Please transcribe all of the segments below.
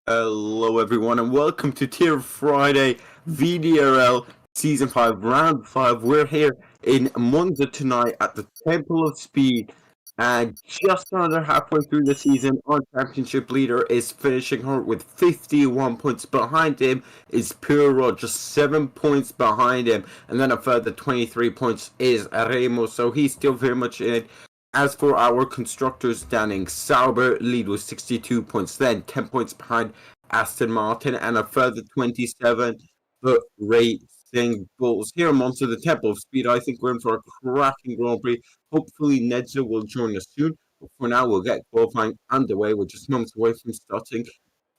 Hello everyone and welcome to Tier Friday VDRL Season 5 Round 5. We're here in Monza tonight at the Temple of Speed and just under halfway through the season our championship leader is finishing her with 51 points. Behind him is Pure Rod, just 7 points behind him, and then a further 23 points is Remo, so he's still very much in it. As for our constructors standing, Sauber lead with 62 points, then 10 points behind Aston Martin, and a further 27 for Racing Bulls. Here in Monza, the Temple of Speed, I think we're in for a cracking Grand Prix. Hopefully Nedza will join us soon, but for now we'll get qualifying underway. We're just moments away from starting,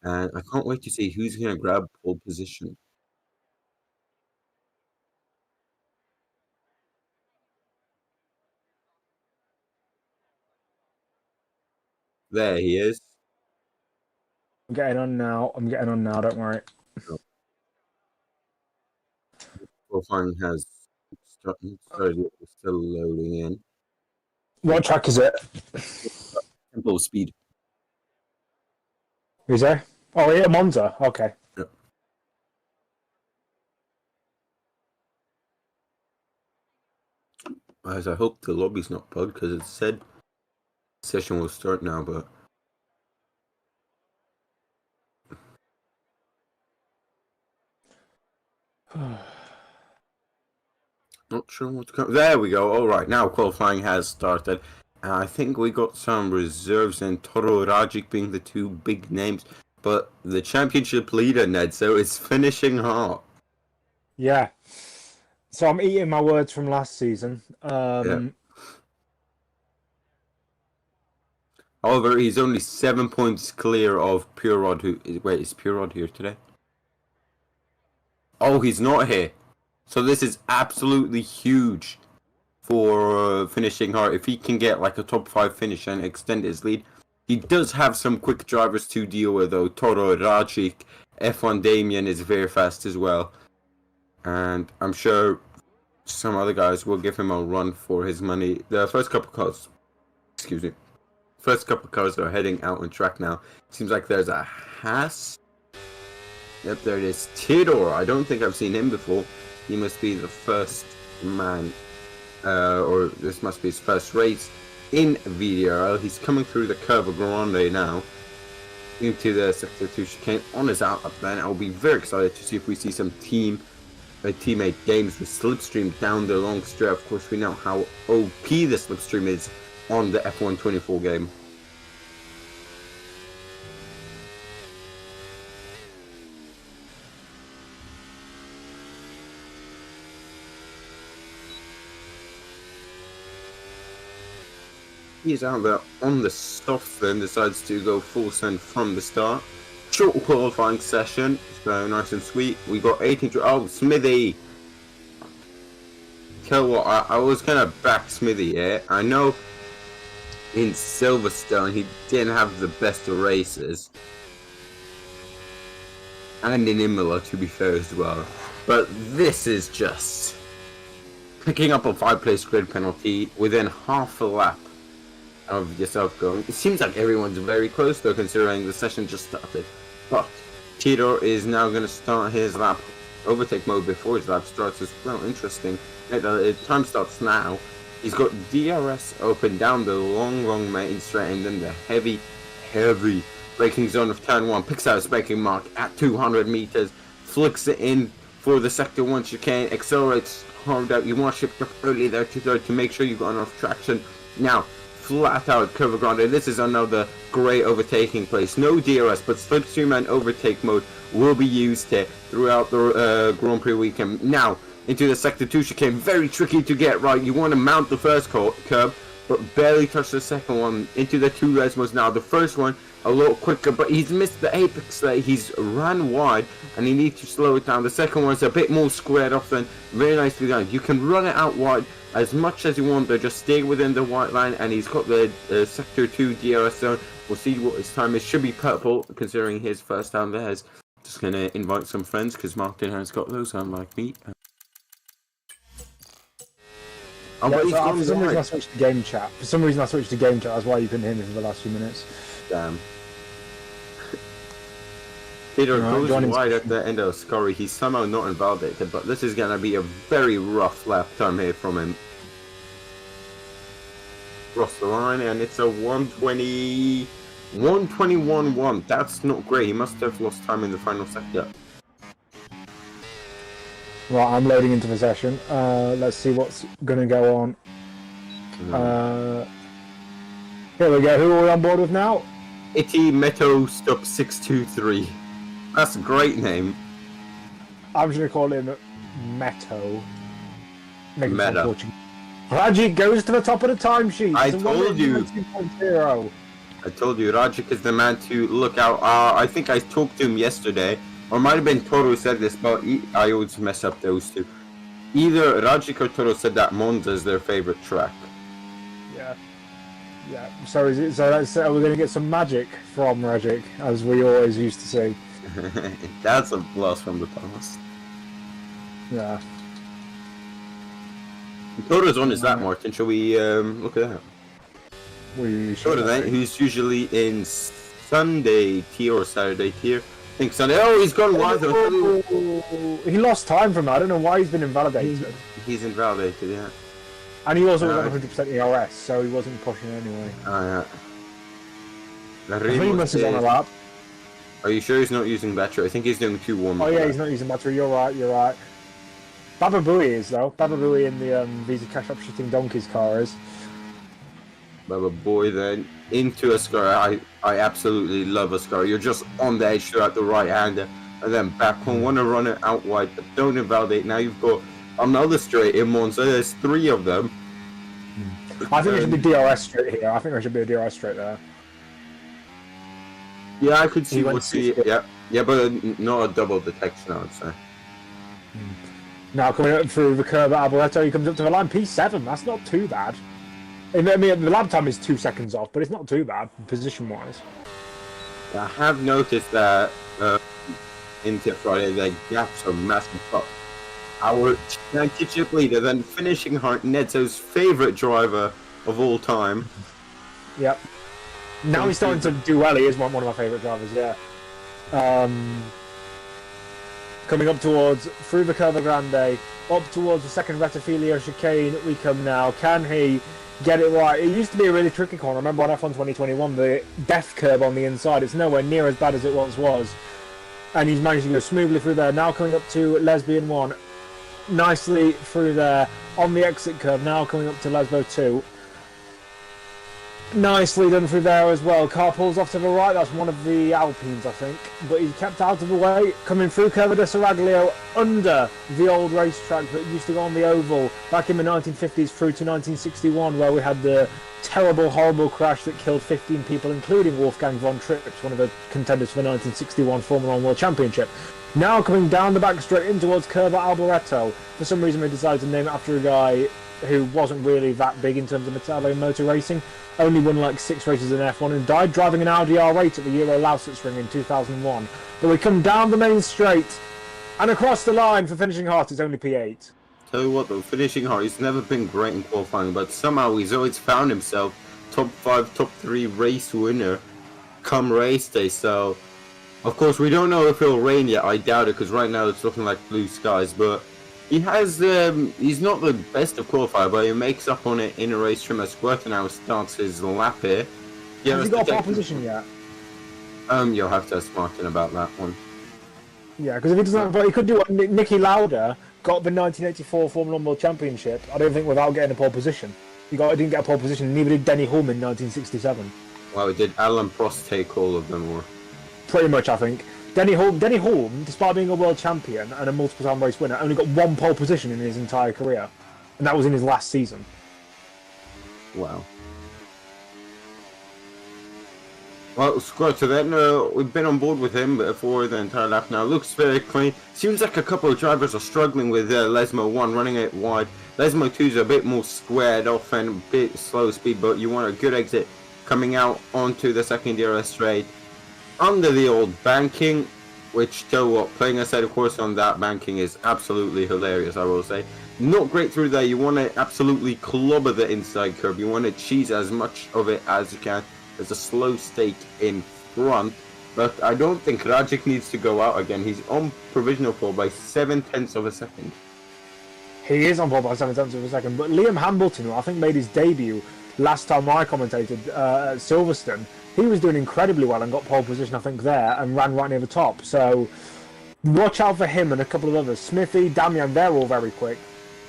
and I can't wait to see who's going to grab pole position. There he is. I'm getting on now, don't worry. Qualifying has started, still loading in. What track is it? Temple of Speed. Is there? Oh, yeah, Monza. Okay. Yeah. As I hope the lobby's not bugged because it said the session will start now, but not sure what's coming. There we go. All right, now qualifying has started. I think we got some reserves and Toro Rajic being the two big names, but the championship leader, Nedso, is finishing hot. Yeah. So I'm eating my words from last season. However, he's only 7 points clear of Pure Rod. Wait, is Pure Rod here today? Oh, he's not here. So this is absolutely huge for finishing hard. If he can get like a top 5 finish and extend his lead. He does have some quick drivers to deal with though. Toro Rajic, F1 Damien is very fast as well. And I'm sure some other guys will give him a run for his money. The first couple cars, are heading out on track now. Seems like there's a Haas. Yep, there it is. Tidor. I don't think I've seen him before. He must be the first man, or this must be his first race in VDRL. He's coming through the Curva Grande now into the Sector 2 chicane on his outlap. Then I'll be very excited to see if we see some teammate games with Slipstream down the long straight. Of course, we know how OP the Slipstream is on the F1 24 game. He's out there on the soft, then decides to go full send from the start. Short qualifying session, so nice and sweet. We got 18. Oh, Smithy! Tell what, I was gonna back Smithy here. I know in Silverstone he didn't have the best of races, and in Imola to be fair as well. But this is just picking up a 5-place grid penalty within half a lap of yourself going. It seems like everyone's very close though, considering the session just started. But Tito is now going to start his lap overtake mode before his lap starts as well. Interesting. Time starts now. He's got DRS open down the long main straight, and then the heavy braking zone of turn 1. Picks out his braking mark at 200 meters. Flicks it in for the sector 1 chicane. Accelerates hard out. You want to shift up early there to make sure you got enough traction. Now, flat out Curva Grande. This is another great overtaking place. No DRS, but Slipstream and overtake mode will be used here throughout the Grand Prix weekend. Now, into the Sector 2 chicane. Very tricky to get right. You want to mount the first curb, but barely touch the second one. Into the 2 Resmos now. The first one a lot quicker, but he's missed the apex there. He's ran wide, and he needs to slow it down. The second one's a bit more squared off than very nicely done. You can run it out wide as much as you want, though. Just stay within the white line, and he's got the Sector 2 DRS zone. We'll see what his time is. Should be purple, considering his first time there. Just going to invite some friends, because Martin has got those, unlike me. For some reason I switched to game chat. That's why you couldn't hear me for the last few minutes. Damn. Peter Right, goes joining wide at session. the end of Scurry. He's somehow not invalidated, but this is gonna be a very rough lap time here from him. Cross the line, and it's a 120, 121.1. That's not great. He must have lost time in the final sector. Right, I'm loading into the session. Let's see what's going to go on. Here we go. Who are we on board with now? Itty Meto Stop 623. That's a great name. I'm just going to call him Meto. Make it sound Meta. Portuguese. Rajic goes to the top of the timesheet. I It's a told you. 2.0. I told you, Rajic is the man to look out. I think I talked to him yesterday, or it might have been Toro who said this, but I always mess up those two. Either Rajic or Toro said that Monza is their favorite track. Yeah. Yeah. So is it? So we're going to get some magic from Rajic, as we always used to say. That's a blast from the past. Yeah. Toro's on his lap, Martin. Shall we look at that? We Toro then, who's usually in Sunday tier or Saturday tier. I think Sunday. Oh, he's gone wide. He lost time from that. I don't know why he's been invalidated. He's invalidated, yeah. And he also was on 100% ERS, so he wasn't pushing anyway. Oh, yeah. Remus is on a lap. Are you sure he's not using battery? I think he's doing 2 warm. Oh yeah, he's not using battery. You're right. You're right. Baba Booey is though. Baba Booey in the Visa Cash Up Shitting Donkeys car is. Baba boy then into a Scar. I absolutely love a Scar. You're just on the edge throughout the right hander, and then back on. Want to run it out wide, but don't invalidate. Now you've got another straight in Monza. There's 3 of them. I think it should be DRS straight here. I think there should be a DRS straight there. Yeah, I could see He went what the yeah, but not a double detection, I would say. Now coming up through the curve at Alboreto, he comes up to the line P7. That's not too bad. I mean, the lap time is 2 seconds off, but it's not too bad position-wise. I have noticed that into Friday the gaps are massive. But our championship leader, then finishing hard, Nedzo's favourite driver of all time. Yep. Now he's starting to do well. He is one of my favourite drivers, yeah. Coming up towards, through the Curva Grande, up towards the second Rettifilio chicane we come now. Can he get it right? It used to be a really tricky corner. I remember on F1 2021, the death curve on the inside. It's nowhere near as bad as it once was. And he's managed to go smoothly through there. Now coming up to Lesbian 1. Nicely through there on the exit curve. Now coming up to Lesbo 2. Nicely done through there as well. Car pulls off to the right. That's one of the Alpines, I think. But he's kept out of the way. Coming through Curva de Seraglio under the old racetrack that used to go on the oval back in the 1950s through to 1961, where we had the terrible, horrible crash that killed 15 people, including Wolfgang von Trips, one of the contenders for the 1961 Formula 1 World Championship. Now coming down the back straight in towards Curva Alboreto. For some reason, we decided to name it after a guy who wasn't really that big in terms of Italian motor racing. Only won like 6 races in F1 and died driving an Audi R8 at the Euro Lausitz Ring in 2001. But we come down the main straight and across the line for finishing hard. It's only P8. Tell you what though, finishing hard, he's never been great in qualifying, but somehow he's always found himself top 5, top 3 race winner come race day. So, of course, we don't know if it'll rain yet. I doubt it, because right now it's looking like blue skies, but he has, he's not the best of qualifier, but he makes up on it in a race trim as Squirter now starts his lap here. Yeah, Has he got a pole position yet? You'll have to ask Martin about that one. Yeah, because if he doesn't, but he could do what Nicky Lauda got the 1984 Formula 1 World Championship. I don't think without getting a pole position. He didn't get a pole position. Neither did Denny Hulme in 1967. Well, did Alan Prost take all of them, or? Pretty much, I think. Denny Hulme, despite being a world champion and a multiple-time race winner, only got 1 pole position in his entire career, and that was in his last season. Wow. Well, Squirter then, we've been on board with him for the entire lap now. Looks very clean. Seems like a couple of drivers are struggling with Lesmo 1 running it wide. Lesmo 2 is a bit more squared off and a bit slow speed, but you want a good exit coming out onto the second DRS straight under the old banking, which, tell you what, playing aside of course on that banking is absolutely hilarious, I will say. Not great through there. You want to absolutely clobber the inside curb. You want to cheese as much of it as you can. There's a slow stake in front. But I don't think Rajic needs to go out again. He's on provisional pole by 7/10 of a second. He is on pole by 7/10 of a second, but Liam Hambleton, who I think made his debut last time I commentated at Silverstone, he was doing incredibly well and got pole position, I think, there, and ran right near the top. So watch out for him and a couple of others. Smithy, Damian, they're all very quick.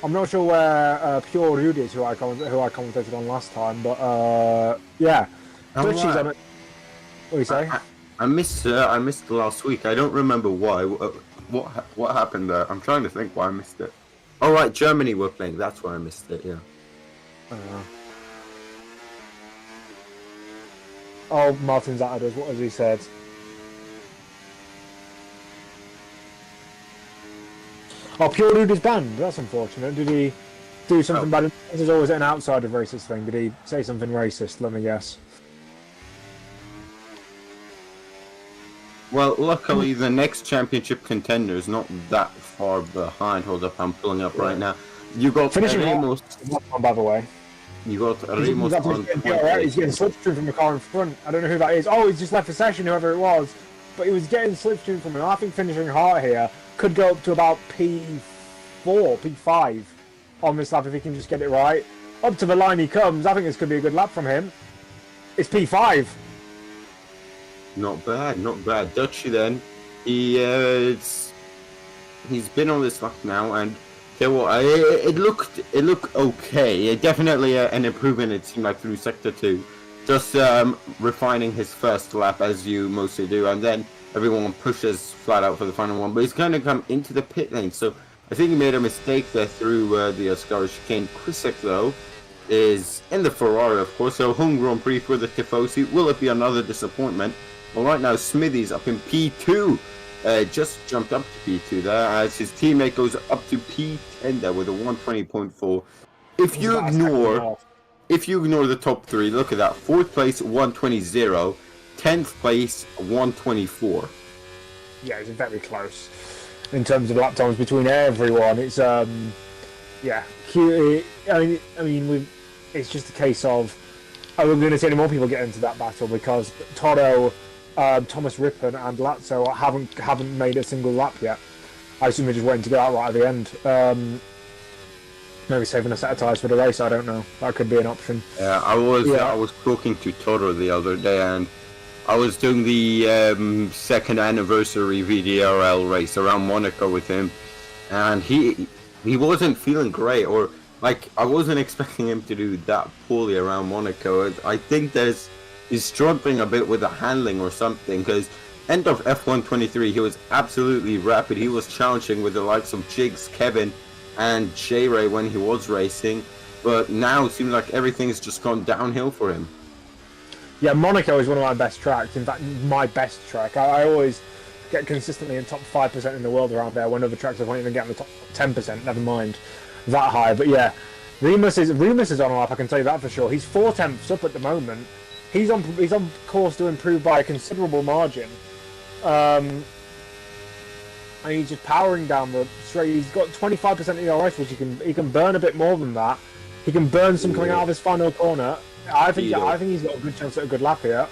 I'm not sure where Pure Rude is, who I commentated on last time, but yeah. Dutchie's on it. What do you say? I missed last week. I don't remember why. What happened there? I'm trying to think why I missed it. Oh right, Germany were playing. That's why I missed it. Yeah. Oh, Martin's at us. What has he said? Oh, Pure Rude is banned. That's unfortunate. Did he do something bad? This is always an outside of racist thing. Did he say something racist? Let me guess. Well, luckily the next championship contender is not that far behind. Hold up, I'm pulling up right now. You got Ramos. By the way. You got Ramos on. He's getting slipstream from the car in front. I don't know who that is. Oh, he's just left the session, whoever it was. But he was getting slipstream from him. I think finishing hard here could go up to about P4, P5 on this lap if he can just get it right. Up to the line he comes. I think this could be a good lap from him. It's P5. Not bad, not bad. Dutchie then, he's been on this lap now, and it looked okay. Definitely an improvement. It seemed like through sector 2, just refining his first lap as you mostly do, and then everyone pushes flat out for the final one. But he's going to come into the pit lane, so I think he made a mistake there through the Oscar chicane. Krisick though is in the Ferrari, of course. So home Grand Prix for the Tifosi. Will it be another disappointment? Well, right now Smithy's up in P2, just jumped up to P2 there as his teammate goes up to P10 there with a 120.4. If you ignore the top 3, look at that: 4th place 120.0, 10th place 124. Yeah, it's very close in terms of lap times between everyone. It's yeah, I mean, it's just a case of we're going to see any more people get into that battle because Toro, Thomas Rippon and Lazzo haven't made a single lap yet. I assume they're just waiting to get out right at the end. Maybe saving a set of tyres for the race. I don't know. That could be an option. Yeah, I was talking to Toro the other day, and I was doing the second anniversary VDRL race around Monaco with him, and he wasn't feeling great, or like I wasn't expecting him to do that poorly around Monaco. I think he's struggling a bit with the handling or something, because end of F123 he was absolutely rapid. He was challenging with the likes of Jigs, Kevin and J-Ray when he was racing, but now it seems like everything's just gone downhill for him. Yeah, Monaco is one of my best tracks. In fact, my best track. I always get consistently in top 5% in the world around there, when other tracks I won't even get in the top 10%, never mind that high. But yeah, Remus is on a lap, I can tell you that for sure. He's 4/10ths up at the moment. He's on course to improve by a considerable margin. And he's just powering down the straight. He's got 25% ERS, which he can burn a bit more than that. He can burn some coming out of his final corner. I think he's got a good chance at a good lap here.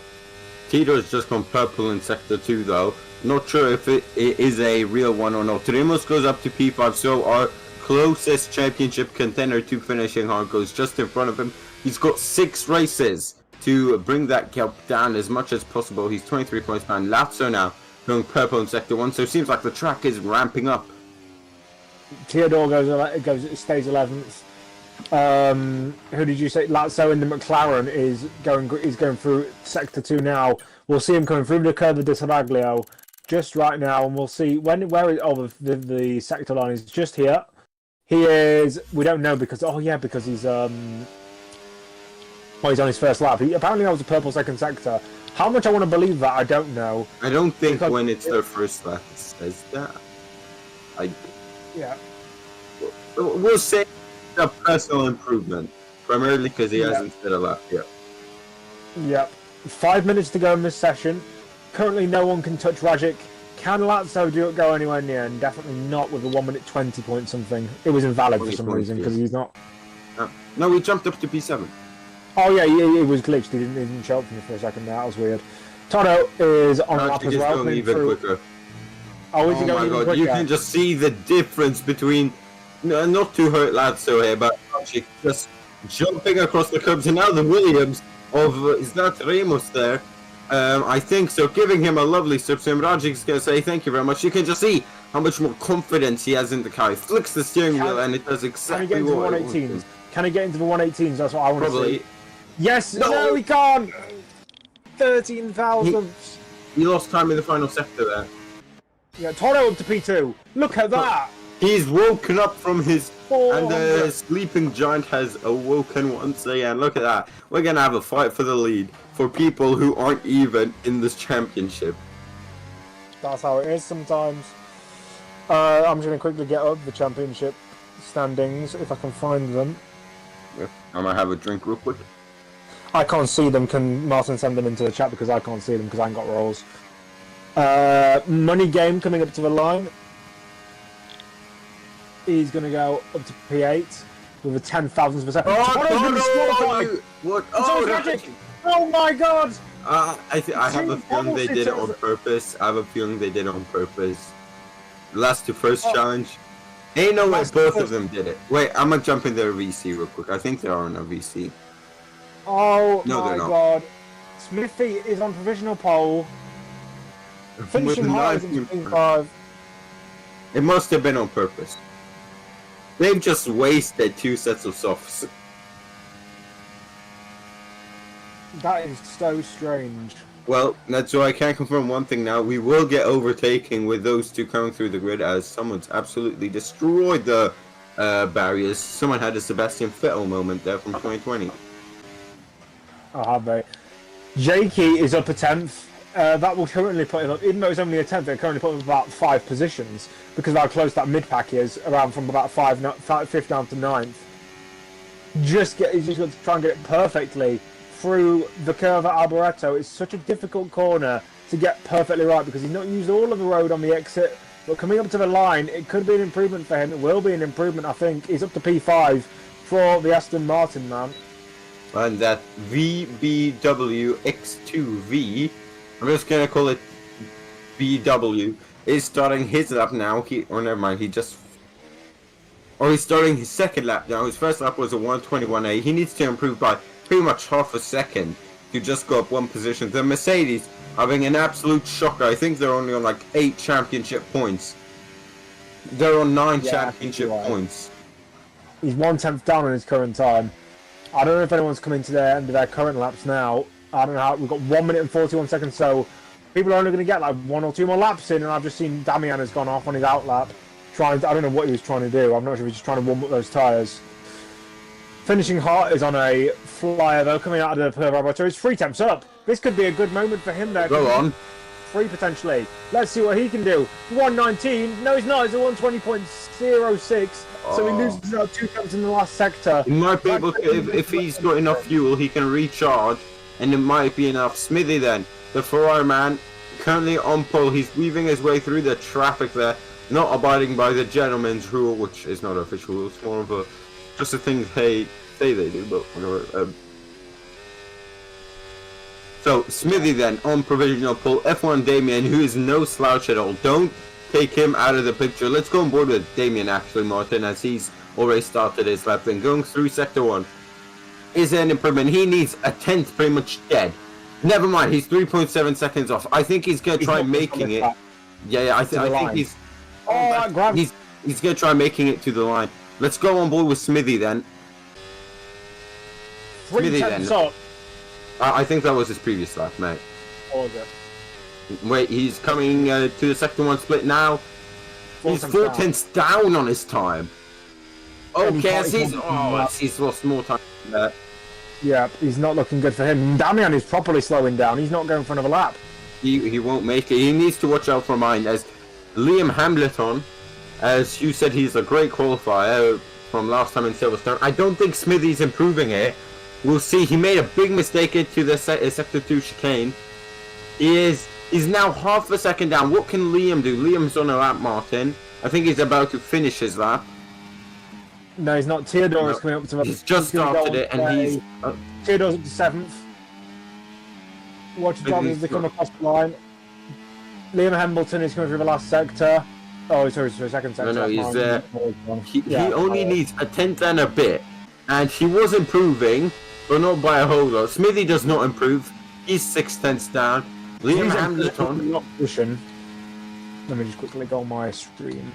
Tito's just gone purple in sector 2 though. Not sure if it is a real one or not. Ramos goes up to P5, so our closest championship contender to finishing hard goes just in front of him. He's got 6 races to bring that gap down as much as possible. He's 23 points behind. Lazzo now going purple in sector 1, so it seems like the track is ramping up. Theodore stays 11th. Who did you say? Lazzo in the McLaren is going through sector 2 now. We'll see him coming through the curve of the Saraglio just right now, and we'll see the sector line is just here. He is. We don't know because he's he's on his first lap. Apparently that was a purple second sector. How much I want to believe that, I don't know. I don't think when it's their first lap it says that. Yeah. We'll say a personal improvement, primarily because he hasn't said a lap yet. Yep. 5 minutes to go in this session. Currently no one can touch Rajic. Can Lazzo go anywhere near? And definitely not with a 1 minute 20 point something. It was invalid for some reason because he's not. No, we jumped up to P7. Oh yeah, it was glitched. He didn't show up for me for a second. That was weird. Toto is on lap Rajic as is well. going coming even through. quicker. Oh, is he Oh going my even god, quicker? you can just see the difference between, no, not to hurt Lazio here, but Rajic just jumping across the curbs, and now the Williams of, is that Ramos there? I think so, giving him a lovely strip to him. Rajic's going to say thank you very much. You can just see how much more confidence he has in the car. He flicks the steering wheel and it does Can he get exactly into the what it wants 118s? to. Can he get into the 118s? That's what I want to Probably. see. Yes! No. No, he can't! 13 thousandths. He lost time in the final sector there. Yeah, Toto up to P2. Look at that! He's woken up from his... And 400. the sleeping giant has awoken once again. Look at that. We're going to have a fight for the lead for people who aren't even in this championship. That's how it is sometimes. I'm just going to quickly get up the championship standings, if I can find them. I'm going to have a drink real quick. I can't see them. Can Martin send them into the chat because I can't see them because I ain't got rolls. Money Game coming up to the line. He's going to go up to P8 with a 10,000th percent. What? Oh, magic! Oh my god! I have a feeling they did it on purpose. I have a feeling they did it on purpose. Last to first challenge. Ain't no way both of them did it. Wait, I'm gonna jump in their VC real quick. I think they are in a VC. Oh no, my god. Smithy is on provisional pole. Finishing high is in P5. It must have been on purpose. They've just wasted 2 sets of softs. That is so strange. Well, that's why I can confirm one thing now. We will get overtaking with those two coming through the grid as someone's absolutely destroyed the barriers. Someone had a Sebastian Vettel moment there from 2020. Oh, have they? Jakey is up a 10th. That will currently put him up, even though it's only a 10th, they currently put him about 5 positions because of how close that mid pack is, around from about 5th down to 9th. He's just got to try and get it perfectly through the curve at Alboreto. It's such a difficult corner to get perfectly right because he's not used all of the road on the exit. But coming up to the line, it could be an improvement for him. It will be an improvement, I think. He's up to P5 for the Aston Martin man. And that VBWX2V, I'm just going to call it BW, is starting his lap now. He's starting his second lap now. His first lap was a 121A. He needs to improve by pretty much half a second to just go up 1 position. The Mercedes having an absolute shocker. I think they're only on like 8 championship points. They're on 9 championship points. He's 1/10 down on his current time. I don't know if anyone's coming to the end of their current laps now. I don't know how. We've got 1 minute and 41 seconds, so people are only going to get like 1 or 2 more laps in. And I've just seen Damian has gone off on his out lap. I don't know what he was trying to do. I'm not sure if he's just trying to warm up those tyres. Finishing hot is on a flyer though, coming out of the Perth Laboratory. It's 3 temps up. This could be a good moment for him there. Go on. 3 potentially. Let's see what he can do. 119. No, he's not. He's a 120.06. So he loses out 2 temps in the last sector. He might be able to, if he's got enough fuel, he can recharge, and it might be enough. Smithy then, the Ferrari man, currently on pole. He's weaving his way through the traffic there, not abiding by the gentleman's rule, which is not official rule. It's more of a just a thing they say they do, but whatever. So Smithy then on provisional pole. F1 Damien, who is no slouch at all. Don't take him out of the picture. Let's go on board with Damien actually, Martin, as he's already started his lap. Then going through sector 1 is an improvement. He needs a 10th pretty much dead. Never mind, he's 3.7 seconds off. I think he's gonna try making it. Yeah, I think he's. He's gonna try making it to the line. Let's go on board with Smithy then. 3 temps up. I think that was his previous lap, mate. Oh, okay. Wait, he's coming to the sector 1 split now. He's 4/10 down on his time. Okay, as he's lost more time than that. Yeah, he's not looking good for him. Damian is properly slowing down. He's not going for another lap. He won't make it. He needs to watch out for mine. As Liam Hamilton, as you said, he's a great qualifier from last time in Silverstone. I don't think Smithy's improving it. We'll see. He made a big mistake into the sector 2 chicane. He's now half a second down. What can Liam do? Liam's on a lap, Martin. I think he's about to finish his lap. No, he's not. Theodore's coming up to. He's just started it, and he's. Theodore's up to 7th. Watch the drivers as they come across the line. Liam Hamilton is coming through the last sector. Oh, sorry, second sector. No, he only needs a tenth and a bit. And he was improving, but not by a whole lot. Smithy does not improve. He's 6/10 down. Liam Hamilton. Let me just quickly go on my screen.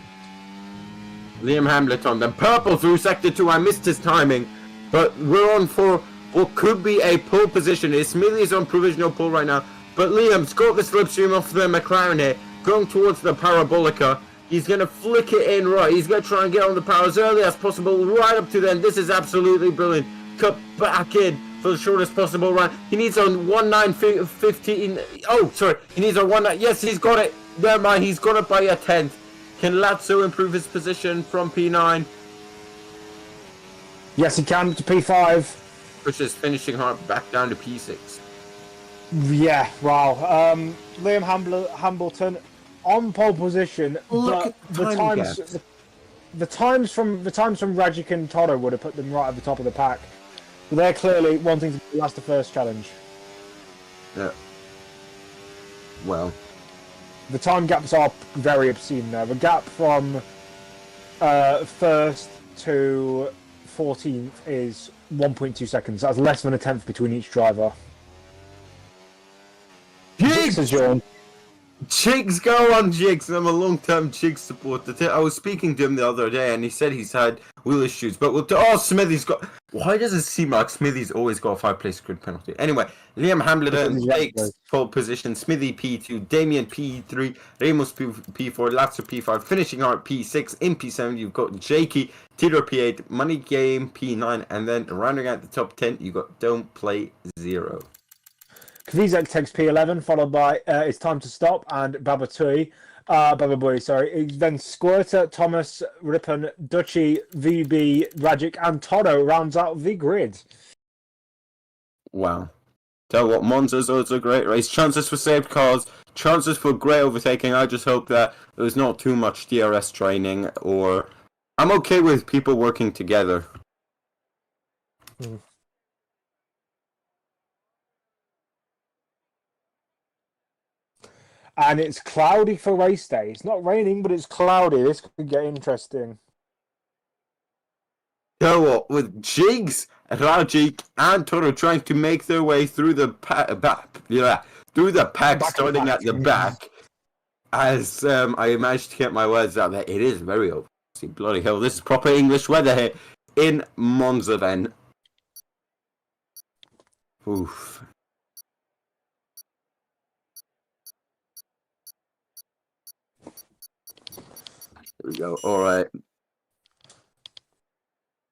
Liam Hamilton, then purple through sector 2. I missed his timing, but we're on for what could be a pole position. Smithy's on provisional pole right now, but Liam's got the slipstream off the McLaren here, going towards the Parabolica. He's going to flick it in right. He's going to try and get on the power as early as possible, right up to then. This is absolutely brilliant. Cut back in for the shortest possible run. He needs a 1:9:15. Oh, sorry. He needs a 1:9. Yes, he's got it. Never mind. He's got it by a tenth. Can Lazzo improve his position from P9? Yes, he can to P5. Pushes finishing hard back down to P6. Yeah, wow. Liam Hamilton on pole position, but the times from Rajic and Toto would have put them right at the top of the pack. But they're clearly wanting to last the first challenge. Yeah. Well, the time gaps are very obscene there. The gap from first to 14th is 1.2 seconds. That's less than a tenth between each driver. Jigs, go on, Jigs. I'm a long-term Jigs supporter. I was speaking to him the other day, and he said he's had wheel issues. But Smithy's got. Why does it seem like Smithy's always got a 5-place grid penalty? Anyway, Liam Hamilton takes pole position. Smithy P2, Damien P3, Ramos P4, Lazzo P5, finishing out P6. In P7, you've got Jakey, Tito P8, Money Game P9, and then rounding out the top 10, you've got Don't Play 0. Kvizek takes P11, followed by It's Time to Stop and Bababui, sorry. Then Squirter, Thomas, Rippon, Duchy, VB, Rajic, and Toto rounds out the grid. Wow. Tell what, Monza's also a great race. Chances for saved cars, chances for great overtaking. I just hope that there's not too much DRS training, or I'm okay with people working together. And it's cloudy for race day. It's not raining, but it's cloudy. This could get interesting. You know what? With Jigs, Rajic, and Toro trying to make their way through the pack, starting at the back. As I managed to get my words out there, it is very open. See, bloody hell, this is proper English weather here in Monza. Then, oof. Here we go. All right.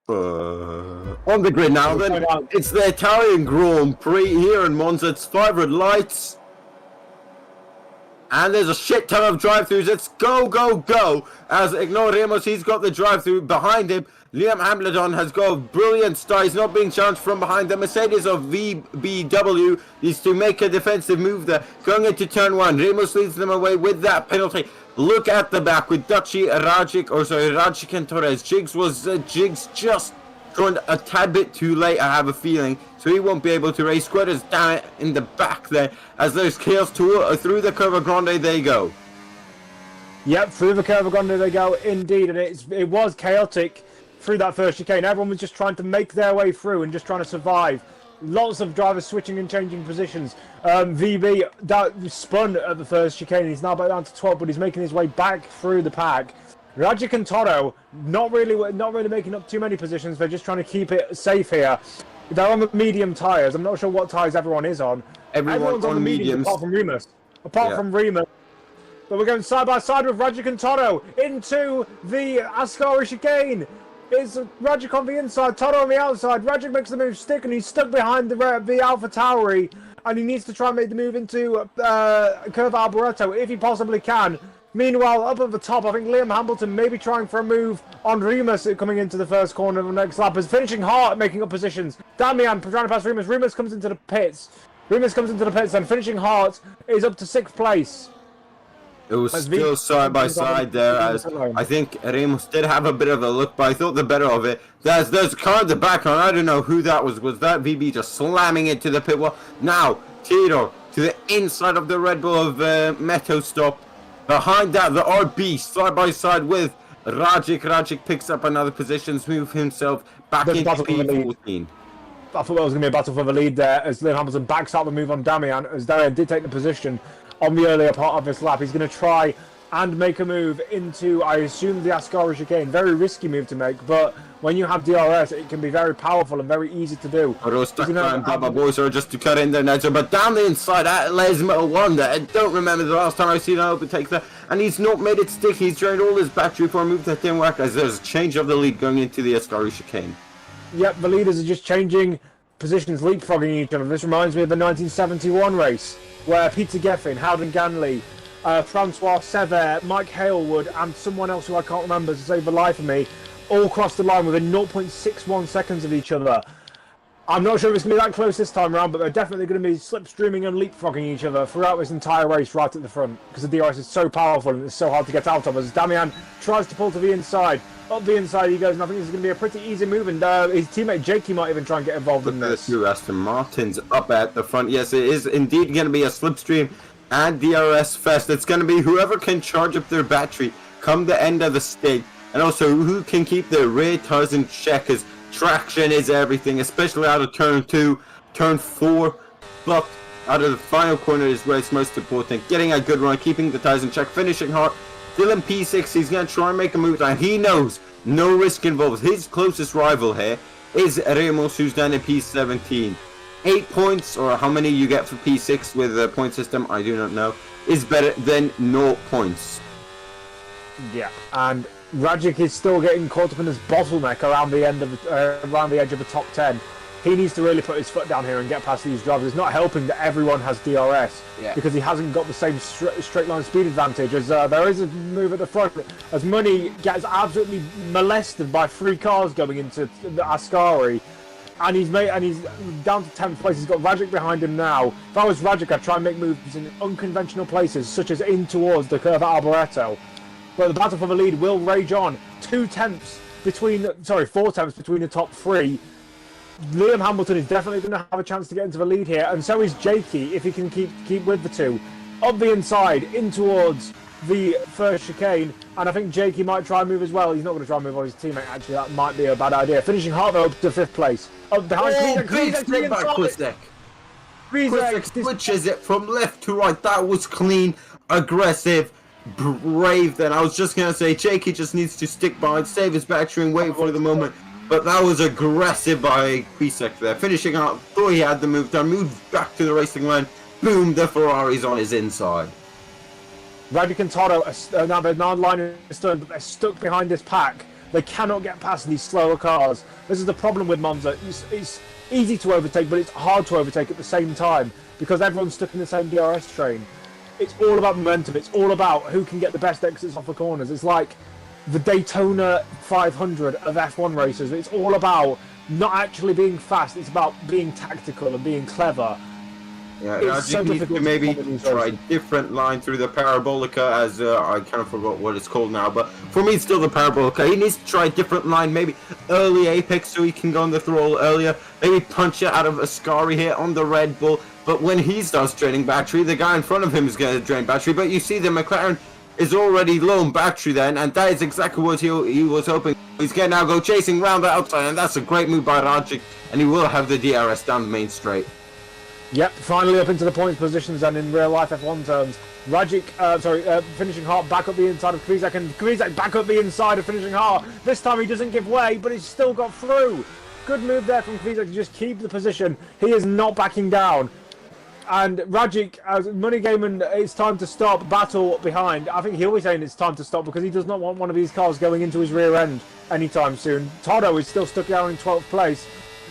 On the grid now, then. It's the Italian Grand Prix here in Monza. It's 5 red lights. And there's a shit ton of drive-thrus. It's go, go, go. As Ignore Ramos, he's got the drive-thru behind him. Liam Hamilton has got a brilliant start. He's not being challenged from behind. The Mercedes of VBW needs to make a defensive move there. Going into turn 1. Ramos leads them away with that penalty. Look at the back with Duchy, Rajic and Torres. Jigs just joined a tad bit too late, I have a feeling. So he won't be able to race. Squirters down in the back there as there's chaos through the Curva Grande they go. Yep, through the Curva Grande they go indeed, and it was chaotic through that first chicane. Everyone was just trying to make their way through and just trying to survive. Lots of drivers switching and changing positions. VB spun at the first chicane. He's now back down to 12th, but he's making his way back through the pack. Rajic and Toto not really making up too many positions. They're just trying to keep it safe here. They're on the medium tyres. I'm not sure what tyres everyone is on. Everyone's on the mediums apart from Remus. But we're going side by side with Rajic and Toto into the Ascari chicane. It's Rajic on the inside, Toto on the outside. Rajic makes the move stick, and he's stuck behind the Alpha Tauri, and he needs to try and make the move into Curva Alboreto if he possibly can. Meanwhile, up at the top, I think Liam Hamilton may be trying for a move on Remus coming into the first corner of the next lap. Is finishing hard, making up positions. Damian trying to pass Remus. Remus comes into the pits. And finishing hard is up to 6th place. It was still side by side there, as I think Ramos did have a bit of a look, but I thought the better of it. There's a car in the background. I don't know who that was. Was that VB just slamming into the pit wall? Now, Tito to the inside of the Red Bull of Meto Stop. Behind that, the RB side by side with Rajic. Rajic picks up another position, move himself back into P14. I thought that was going to be a battle for the lead there as Lewis Hamilton backs out the move on Damian, as Damian did take the position on the earlier part of this lap. He's going to try and make a move into, I assume, the Ascari chicane. Very risky move to make, but when you have DRS, it can be very powerful and very easy to do. Baba boys are just to cut in there now, but down the inside at Lesmo Wonder. I don't remember the last time I seen an overtake there, and he's not made it stick. He's drained all his battery for a move that didn't work, as there's a change of the lead going into the Ascari chicane. Yep, the leaders are just changing positions, leapfrogging each other. This reminds me of the 1971 race, where Peter Geffen, Howden Ganley, Francois Sever, Mike Halewood, and someone else who I can't remember to save the life of me, all crossed the line within 0.61 seconds of each other. I'm not sure if it's going to be that close this time around, but they're definitely going to be slipstreaming and leapfrogging each other throughout this entire race right at the front, because the DRS is so powerful and it's so hard to get out of. As Damian tries to pull to the inside, up the inside he goes, and I think this is going to be a pretty easy move, and his teammate Jakey might even try and get involved in this. Two Aston Martins up at the front. Yes, it is indeed going to be a slipstream and DRS fest. It's going to be whoever can charge up their battery come the end of the stage, and also who can keep their rear tires in check, as traction is everything, especially out of turn 2, turn 4, but out of the final corner is where it's most important. Getting a good run, keeping the tires in check, finishing hard. Still in P6, he's going to try and make a move down. He knows no risk involved. His closest rival here is Ramos, who's down in P17. 8 points, or how many you get for P6 with the point system, I do not know, is better than 0 points. Yeah, and Rajic is still getting caught up in this bottleneck around the end of around the edge of the top 10. He needs to really put his foot down here and get past these drivers. It's not helping that everyone has DRS, because he hasn't got the same straight line speed advantage. As there is a move at the front, as Money gets absolutely molested by 3 cars going into the Ascari, and he's down to 10th place. He's got Rajic behind him now. If I was Rajic, I'd try and make moves in unconventional places, such as in towards the curve at Alboreto. But the battle for the lead will rage on. 4 tenths between the top 3. Liam Hamilton is definitely going to have a chance to get into the lead here, and so is Jakey if he can keep with the 2. Up the inside, in towards the first chicane, and I think Jakey might try and move as well. He's not going to try and move on his teammate, actually. That might be a bad idea. Finishing hard though, up to 5th place. Up behind Kwizek switches it from left to right. That was clean, aggressive, brave. Then I was just going to say Jakey just needs to stick behind, save his battery and wait for the moment. But that was aggressive by Kwizek there. Finishing out, thought he had the move done, moved back to the racing line. Boom, the Ferrari's on his inside. Rajic and Toto, now they're not lining astern, but they're stuck behind this pack. They cannot get past these slower cars. This is the problem with Monza. It's easy to overtake, but it's hard to overtake at the same time, because everyone's stuck in the same DRS train. It's all about momentum. It's all about who can get the best exits off the corners. It's like the Daytona 500 of F1 racers. It's all about not actually being fast. It's about being tactical and being clever. Yeah, I just need to maybe try a different line through the Parabolica, as I kind of forgot what it's called now, but for me it's still the Parabolica. He needs to try a different line, maybe early apex so he can go on the throttle earlier, maybe punch it out of Ascari here on the Red Bull, but when he starts draining battery, the guy in front of him is going to drain battery, but you see the McLaren is already low on battery then, and that is exactly what he was hoping. He's going to now go chasing round the outside, and that's a great move by Rajic, and he will have the DRS down the main straight. Yep, finally up into the points positions, and in real life F1 terms, Rajic, finishing hard back up the inside of Kwizek, and Kwizek back up the inside of finishing hard. This time he doesn't give way, but he's still got through. Good move there from Kwizek to just keep the position. He is not backing down. And Rajic, as Money Game, and it's time to stop, battle behind. I think he'll be saying it's time to stop because he does not want one of these cars going into his rear end anytime soon. Toto is still stuck down in 12th place.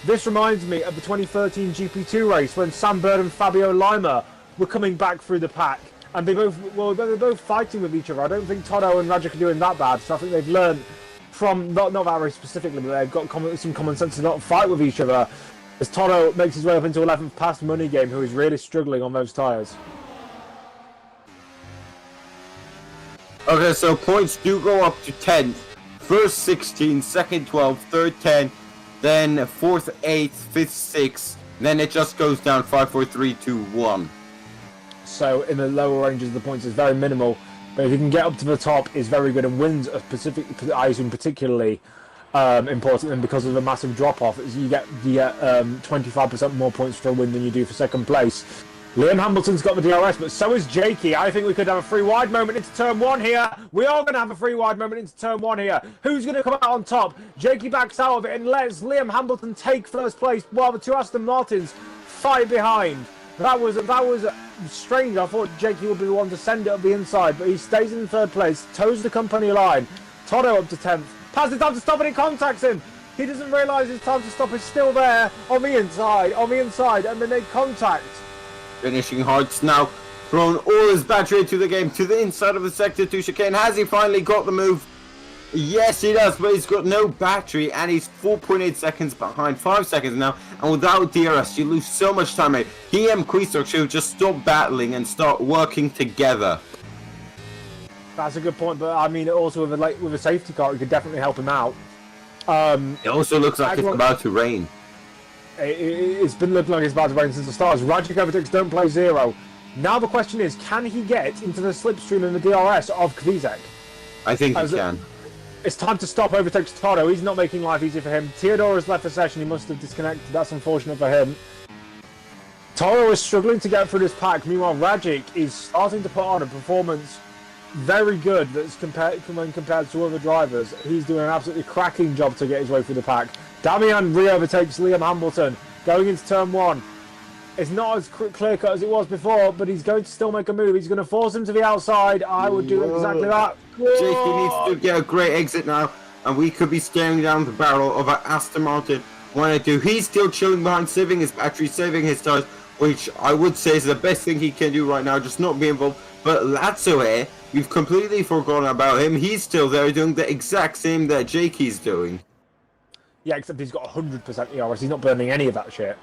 This reminds me of the 2013 GP2 race when Sam Bird and Fabio Lima were coming back through the pack, and they're both fighting with each other. I don't think Toto and Rajic are doing that bad, so I think they've learned from, not that race specifically, but they've got some common sense to not fight with each other, as Toto makes his way up into 11th past Money Game, who is really struggling on those tyres. Okay, so points do go up to 10th. First 16, second 12, third 10, then 4th, 8th, 5th, 6th, then it just goes down 5, 4, 3, 2, 1. So in the lower ranges of the points, it's very minimal. But if you can get up to the top, it's very good. And wins are I assume particularly important. And because of the massive drop-off, you get 25% more points for a win than you do for second place. Liam Hamilton's got the DRS, but so is Jakey. I think we could have a free wide moment into turn 1 here. We are going to have a free wide moment into turn 1 here. Who's going to come out on top? Jakey backs out of it and lets Liam Hamilton take first place while the two Aston Martins fight behind. That was strange. I thought Jakey would be the one to send it up the inside, but he stays in third place, toes the company line. Toto up to 10th. Passes time to stop and he contacts him. He doesn't realise his time to stop is still there on the inside, and then they contact. Finishing Hart's now thrown all his battery into the game to the inside of the sector 2 chicane. Has he finally got the move? Yes, he does, but he's got no battery and he's 4.8 seconds behind, 5 seconds now. And without DRS, you lose so much time, mate. He and Quistock should just stop battling and start working together. That's a good point, but I mean, also with a safety car, it could definitely help him out. It also looks like it's about to rain. It's been looking like it's about to rain since the start. Radzik overtakes don't play 0. Now the question is, can he get into the slipstream and the DRS of Kvizek? I think he can. It's time to stop, overtakes Toto. He's not making life easy for him. Theodore has left the session. He must have disconnected. That's unfortunate for him. Toro is struggling to get through this pack. Meanwhile, Radzik is starting to put on a performance very good that's when compared to other drivers. He's doing an absolutely cracking job to get his way through the pack. Damian re-overtakes Liam Hamilton going into turn 1. It's not as clear-cut as it was before, but he's going to still make a move. He's going to force him to the outside. I would do exactly that. Jakey needs to get a great exit now, and we could be staring down the barrel of an Aston Martin 182. He's still chilling behind, saving his battery, saving his tires, which I would say is the best thing he can do right now, just not be involved. But Lazzo here, we've completely forgotten about him. He's still there doing the exact same that Jakey's doing. Yeah, except he's got 100% ERS. He's not burning any of that shit.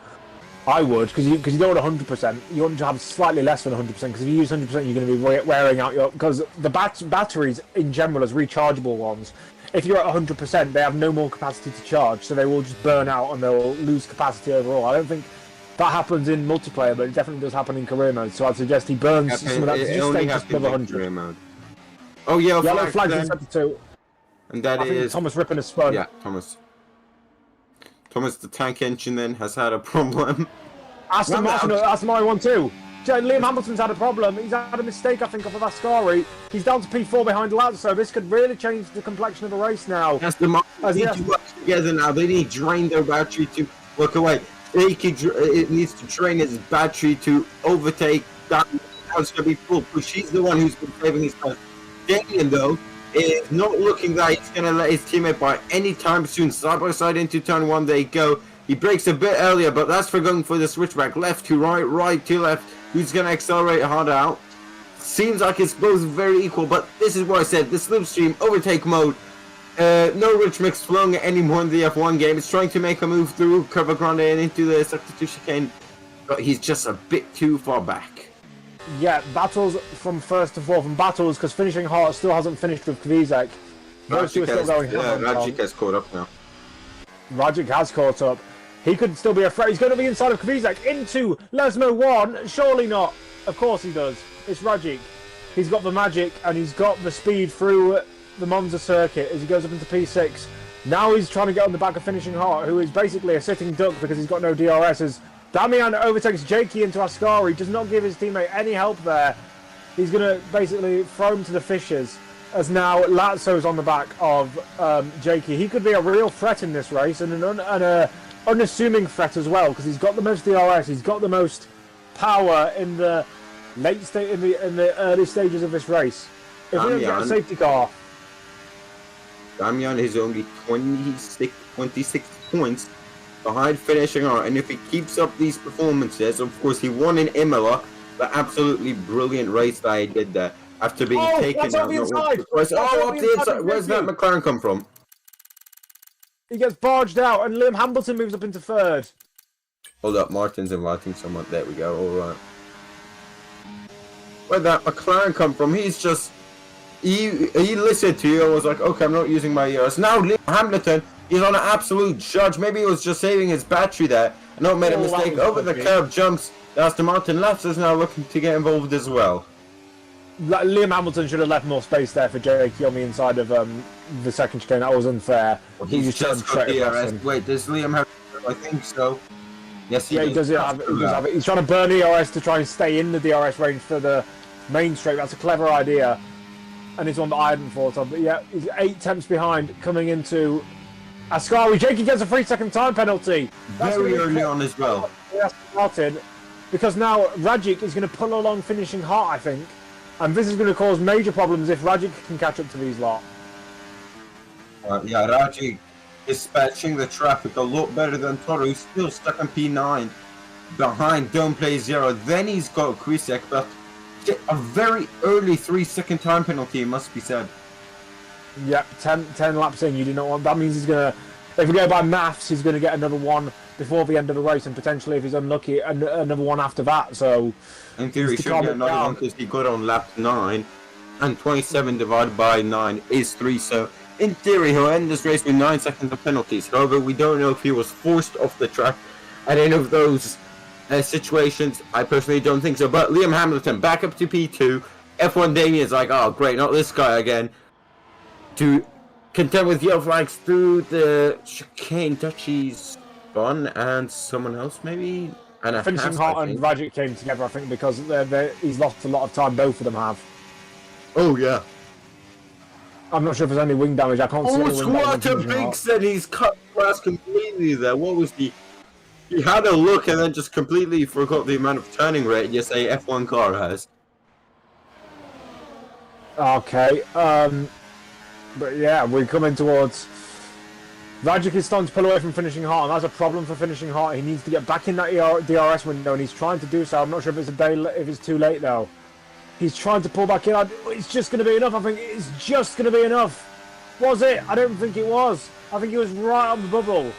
I would, because you don't want 100%. You want to have slightly less than 100%, because if you use 100%, you're going to be wearing out your... Because the batteries, in general, as rechargeable ones, if you're at 100%, they have no more capacity to charge, so they will just burn out and they'll lose capacity overall. I don't think that happens in multiplayer, but it definitely does happen in career mode, so I'd suggest he burns some of that to just stay just above 100. Mode. Oh, yeah, yellow flags in sector 2. And that is... Thomas ripping his spun. Yeah, Thomas, the tank engine then has had a problem. Aston Martin 1 too. Liam Hamilton's had a problem. He's had a mistake, I think, off of Ascari. He's down to P4 behind Lazzo. This could really change the complexion of the race now. Aston Martin need to work together now. They need to drain their battery to work away. It needs to drain his battery to overtake. Now it's going to be full push. He's the one who's been saving his time. Damien, though, is not looking like he's going to let his teammate by any time soon. Side by side into turn 1 they go. He breaks a bit earlier, but that's for going for the switchback. Left to right, right to left. Who's going to accelerate harder out? Seems like it's both very equal, but this is what I said. The slipstream overtake mode. No Rich Mix flowing anymore in the F1 game. It's trying to make a move through Curva Grande and into the sector 2 chicane, but he's just a bit too far back. Yeah, battles from 1st to 4th, and battles because finishing hard still hasn't finished with Kvizek. Those two are still going. Radzik has caught up now. Radzik has caught up. He could still be a threat. He's going to be inside of Kvizek into Lesmo 1. Surely not. Of course he does. It's Radzik. He's got the magic and he's got the speed through the Monza circuit as he goes up into P6. Now he's trying to get on the back of Finishing Hart, who is basically a sitting duck because he's got no DRS. As Damian overtakes Jakey into Ascari, does not give his teammate any help there. He's going to basically throw him to the fishes. As now Lazzo's on the back of Jakey. He could be a real threat in this race and an unassuming threat as well because he's got the most DRS. He's got the most power in the in the early stages of this race. If we don't get a safety car. Damian is only 26 points behind Finishing Hart, and if he keeps up these performances, of course he won in Imola, the absolutely brilliant race that he did there after being taken out. Up the inside. Where's that McLaren come from? He gets barged out, and Liam Hamilton moves up into 3rd. Hold up, Martin's inviting someone. There we go. All right. Where'd that McLaren come from? He's just he listened to you and was like, okay, I'm not using my ears. Now Liam Hamilton, he's on an absolute judge. Maybe he was just saving his battery there and not made a mistake. Over the curb jumps Aston Martin left is now looking to get involved as well. Liam Hamilton should have left more space there for Jakey on the inside of the second chicane. That was unfair. Well, he's just got DRS. Wait, does Liam have? I think so. Yes, he does. He does have it. He's trying to burn the DRS to try and stay in the DRS range for the main straight. That's a clever idea, and it's one that I hadn't thought of. But yeah, he's 8 tenths behind coming into Ascari. Jakey gets a 3-second time penalty. That's very early on as well. Martin, because now Rajic is going to pull along finishing hot, I think, and this is going to cause major problems if Rajic can catch up to these lot. Yeah, Rajic dispatching the traffic a lot better than Toro, who's still stuck on P9 behind Don't Play Zero. Then he's got Kwisek, but a very early 3-second time penalty, must be said. Yep, 10 laps in, you do not want. That means he's going to, if we go by maths, he's going to get another one before the end of the race, and potentially, if he's unlucky, another one after that. So, in theory, he should get another one because he got on lap 9, and 27 divided by 9 is 3. So, in theory, he'll end this race with 9 seconds of penalties. However, we don't know if he was forced off the track at any of those situations. I personally don't think so. But Liam Hamilton back up to P2. F1 Damien's like, oh great, not this guy again. To contend with yellow flags through the chicane. Dutchie's gone, and someone else maybe. And finishing hot and Rajic came together, I think, because he's lost a lot of time. Both of them have. Oh yeah. I'm not sure if there's any wing damage. I can't see any wing damage. What a big set! He's cut grass completely there. What was the? He had a look and then just completely forgot the amount of turning rate yes a F1 car has. Okay. But yeah, we're coming towards. Rajic is starting to pull away from finishing hot, and that's a problem for finishing hot. He needs to get back in that DRS window, and he's trying to do so. I'm not sure if it's too late though. He's trying to pull back in. It's just going to be enough. I think it's just going to be enough. Was it? I don't think it was. I think he was right on the bubble.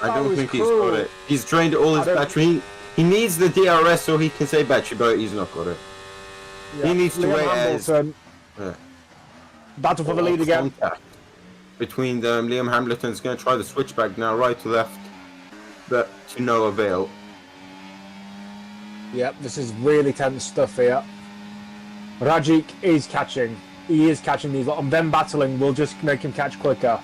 I don't think he's got it. He's drained all his battery. He needs the DRS so he can save battery, but he's not got it. Yeah. He needs to wait as battle for the lead again. Between them, Liam Hamilton's going to try the switchback now, right to left, but to no avail. Yep, this is really tense stuff here. Rajic is catching. He is catching these lot, and them battling will just make him catch quicker.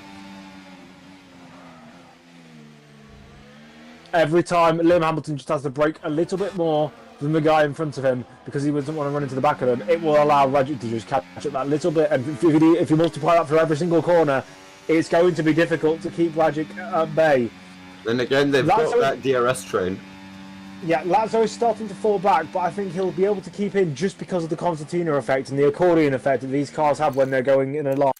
Every time, Liam Hamilton just has to brake a little bit more than the guy in front of him because he doesn't want to run into the back of them. It will allow Rajic to just catch up that little bit, and if you multiply that for every single corner, it's going to be difficult to keep Rajic at bay. Then again, they've got that DRS train. Yeah, Lazzo is starting to fall back, but I think he'll be able to keep in just because of the concertina effect and the accordion effect that these cars have when they're going in a line.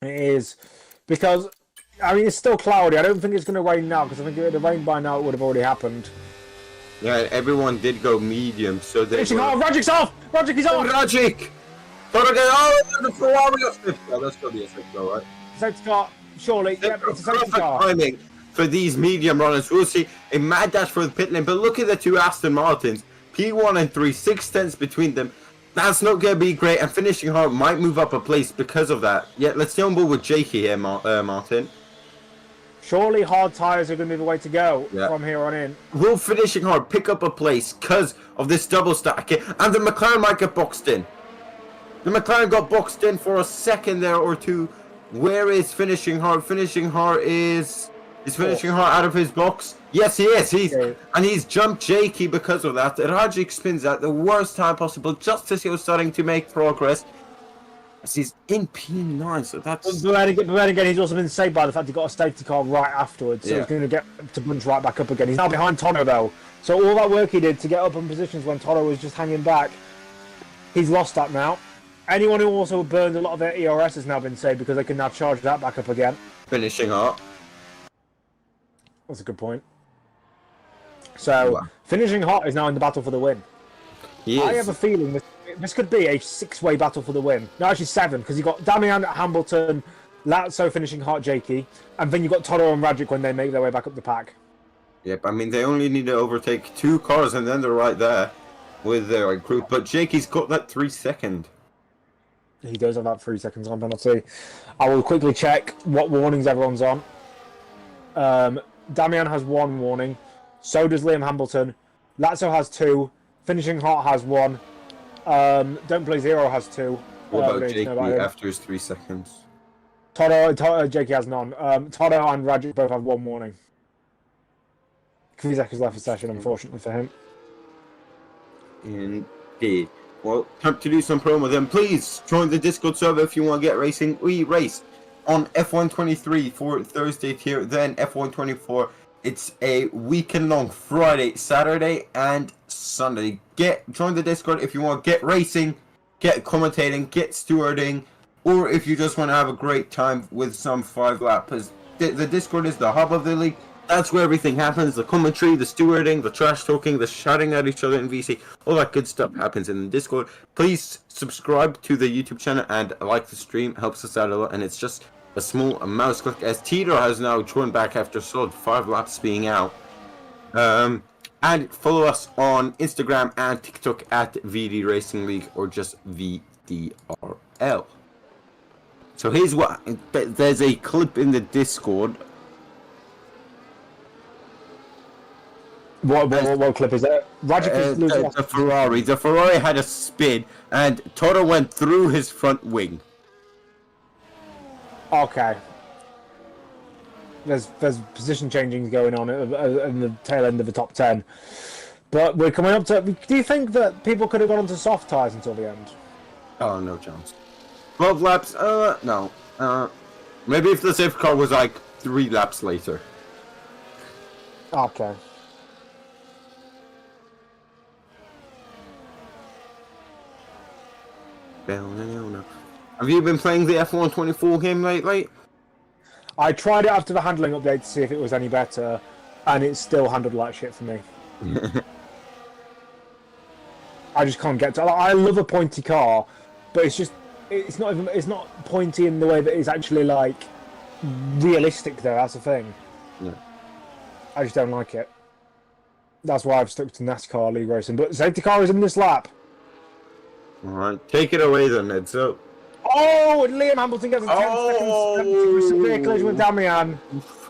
It is because, I mean, it's still cloudy. I don't think it's going to rain now because I think if it had rained by now, it would have already happened. Yeah, everyone did go medium, so they. Rajic's off! Rajic is off! Rajic! The Ferrari off the car. That's got to be a safety car, right? Safety car. Surely, yeah, it's a safety car. Timing for these medium runners. We'll see a mad dash for the pit lane, but look at the two Aston Martins, P1 and 3, 6 tenths between them. That's not going to be great, and finishing hard might move up a place because of that. Yeah, let's stay on board with Jakey here, Martin. Surely hard tyres are going to be the way to go from here on in. Will finishing hard pick up a place because of this double stack, and the McLaren might get boxed in. The McLaren got boxed in for a second there or two. Where is finishing hard? Finishing hard is finishing hard out of his box? Yes, he is. And he's jumped Jakey because of that. Rajic spins at the worst time possible, just as he was starting to make progress. As he's in P9, so that's. But then again, he's also been saved by the fact he got a safety car right afterwards, so he's going to get to bunch right back up again. He's now behind Tono though, so all that work he did to get up in positions when Tono was just hanging back, he's lost that now. Anyone who also burned a lot of their ERS has now been saved because they can now charge that back up again. Finishing hot. That's a good point. So, finishing hot is now in the battle for the win. I have a feeling this could be a 6-way battle for the win. No, actually 7, because you've got Damian Hamilton, Lazzo finishing hot, Jakey, and then you've got Toro and Rajic when they make their way back up the pack. Yep, I mean, they only need to overtake 2 cars and then they're right there with their group. But Jakey's got that 3 second. He does have that 3 seconds on penalty. I will quickly check what warnings everyone's on. Damian has 1 warning. So does Liam Hamilton. Lazzo has 2. Finishing Hot has 1. Don't Play Zero has 2. What about Jakey after his 3 seconds? Jakey has none. Toto and Rajic both have 1 warning. 3 seconds left for session, unfortunately for him. Indeed. Well, time to do some promo then. Please join the Discord server if you want to get racing. We race on F123 for Thursday here, then F124. It's a weekend long Friday, Saturday, and Sunday. Join the Discord if you want to get racing, get commentating, get stewarding, or if you just want to have a great time with some 5 lappers. The Discord is the hub of the league. That's where everything happens. The commentary, the stewarding, the trash talking, the shouting at each other in VC. All that good stuff happens in the Discord. Please subscribe to the YouTube channel and like the stream. Helps us out a lot. And it's just a small mouse click, as Tito has now joined back after solid 5 laps being out. And follow us on Instagram and TikTok at VD Racing League or just VDRL. So here's what... There's a clip in the Discord. What clip is that? The Ferrari. The Ferrari had a spin, and Toto went through his front wing. Okay. There's position changing going on in the tail end of the top 10. But we're coming up to... Do you think that people could have gone onto soft tyres until the end? Oh, no chance. 12 laps? No. Maybe if the safety car was like 3 laps later. Okay. Have you been playing the F124 game lately? I tried it after the handling update to see if it was any better, and it still handled like shit for me. I just can't get to. I love a pointy car, but it's not pointy in the way that it's actually like realistic. Though that's the thing. Yeah. I just don't like it. That's why I've stuck to NASCAR league racing. But the safety car is in this lap. Alright, take it away then, Edzo. Oh, Liam Hamilton gets a 10 seconds severe collision with Damian.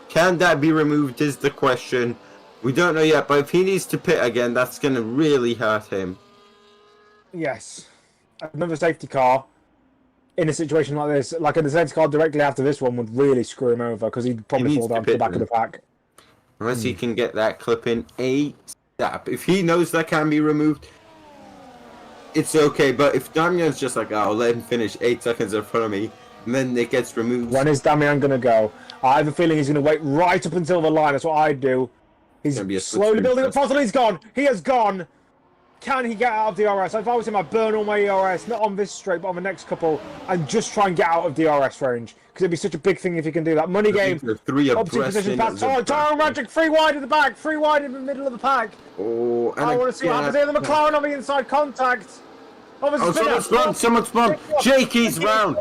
Can that be removed is the question. We don't know yet, but if he needs to pit again, that's going to really hurt him. Yes. Another safety car in a situation like this, like the safety car directly after this one would really screw him over because he'd probably fall down to the back of the pack. Unless he can get that clip in ASAP. If he knows that can be removed, it's okay, but if Damian's just like, oh, let him finish 8 seconds in front of me, and then it gets removed. When is Damian going to go? I have a feeling he's going to wait right up until the line. That's what I'd do. He's slowly building up throttle. He's gone. He has gone. Can he get out of DRS? If I was him, I'd burn all my ERS, not on this straight, but on the next couple, and just try and get out of DRS range. Because it'd be such a big thing if he can do that. Money game. Up 2 positions past Toro Magic, 3 wide in the back, 3 wide in the middle of the pack. Oh, and I want to see what happens here. The McLaren on the inside contact. Someone's spun. Jakey's round.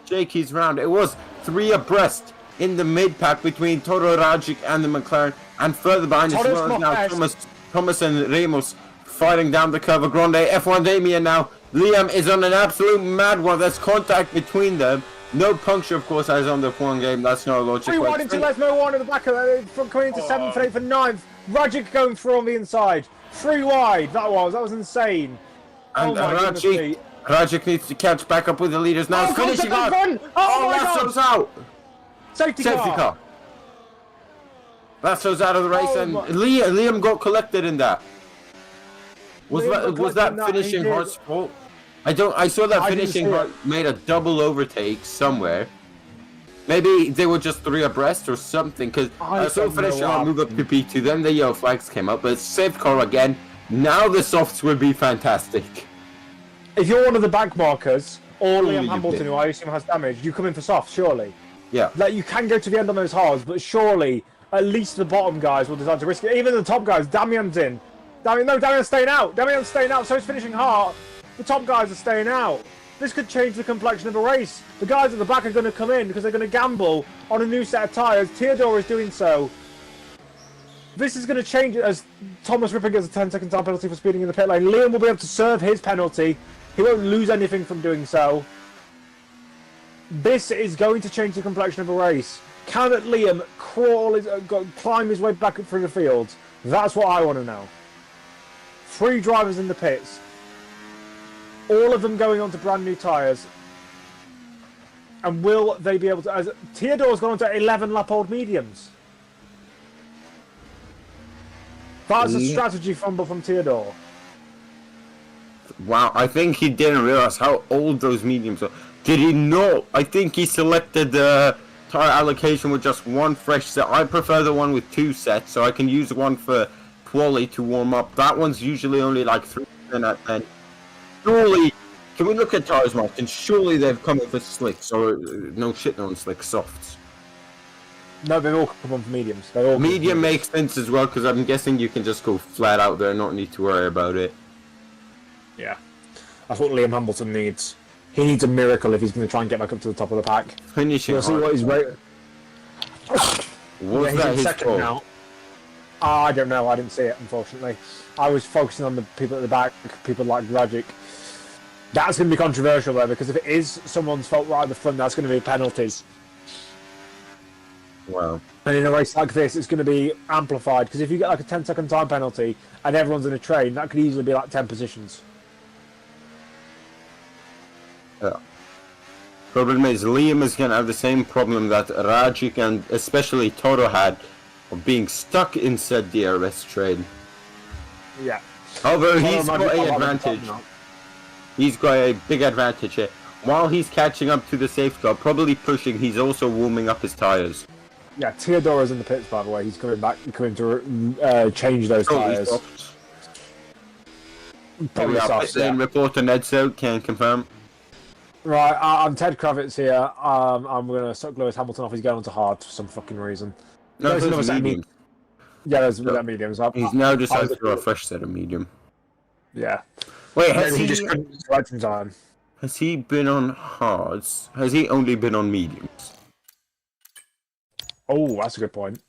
Jakey's round. It was 3 abreast in the mid pack between Toro Rajic and the McLaren, and further behind as well as now Thomas and Ramos fighting down the curve of Grande. F1 Damien now. Liam is on an absolute mad one. There's contact between them. No puncture, of course, as on the F1 game. That's no logic. 3 wide into left, no one in the back of that. From coming into 7th and 8th and 9th. Rajic going through on the inside. 3 wide. That was insane. And Rajic needs to catch back up with the leaders now. Finishing on. Lasso's out. Safety car. Lasso's out of the race, and Liam got collected in that. Was that finishing Hart's fault? I saw that finishing Hart made a double overtake somewhere. Maybe they were just 3 abreast or something, because I saw finishing Hart move up to P2, then the yellow flags came up, but safe car again. Now the softs will be fantastic. If you're one of the back markers, or Liam Hamilton, who I assume has damage, you come in for soft, surely. Yeah. Like, you can go to the end on those hards, but surely at least the bottom guys will decide to risk it. Even the top guys, Damian's in. Damian's staying out. Damian's staying out, so he's finishing hard. The top guys are staying out. This could change the complexion of the race. The guys at the back are going to come in because they're going to gamble on a new set of tyres. Theodore is doing so. This is going to change it as Thomas Ripper gets a 10-second time penalty for speeding in the pit lane. Liam will be able to serve his penalty. He won't lose anything from doing so. This is going to change the complexion of a race. Can Liam climb his way back up through the field? That's what I want to know. 3 drivers in the pits. All of them going onto brand new tyres. And will they be able to... Theodore's gone on to 11 lap-old mediums. That's a strategy fumble from Theodore. Wow, I think he didn't realize how old those mediums are. Did he not? I think he selected the tire allocation with just 1 fresh set. I prefer the one with 2 sets, so I can use one for quali to warm up. That one's usually only like 3% at 10. Surely, can we look at tires, Martin? Surely they've come in for slicks, or no shit, no slick softs. No, they've all come on for mediums. They're all Medium makes sense as well, because I'm guessing you can just go flat out there and not need to worry about it. Yeah. That's what Liam Hamilton needs. He needs a miracle if he's going to try and get back up to the top of the pack. Finishing We'll see what he's rated. Was that his second fault? now. I don't know. I didn't see it, unfortunately. I was focusing on the people at the back, people like Rajic. That's going to be controversial, though, because if it is someone's fault right at the front, that's going to be penalties. Wow. And in a race like this, it's going to be amplified, because if you get like a 10-second time penalty and everyone's in a train, that could easily be like 10 positions. Yeah. Problem is, Liam is going to have the same problem that Rajic and especially Toro had of being stuck in said DRS train. Yeah. However, he's got an advantage. He's got a big advantage here. While he's catching up to the safety car, probably pushing, he's also warming up his tyres. Yeah, Theodora's in the pits, by the way. He's coming back, coming to change those tyres. Probably soft, yeah. Reporter Nedso can confirm. Right, I'm Ted Kravitz here. I'm going to suck Lewis Hamilton off. He's going on to hard for some fucking reason. No, there's another set of medium. Yeah, there's that mediums. He's now decided to throw a fresh set of medium. Yeah. Wait, has he just couldn't select in time? Has he been on hards? Has he only been on mediums? Oh, that's a good point.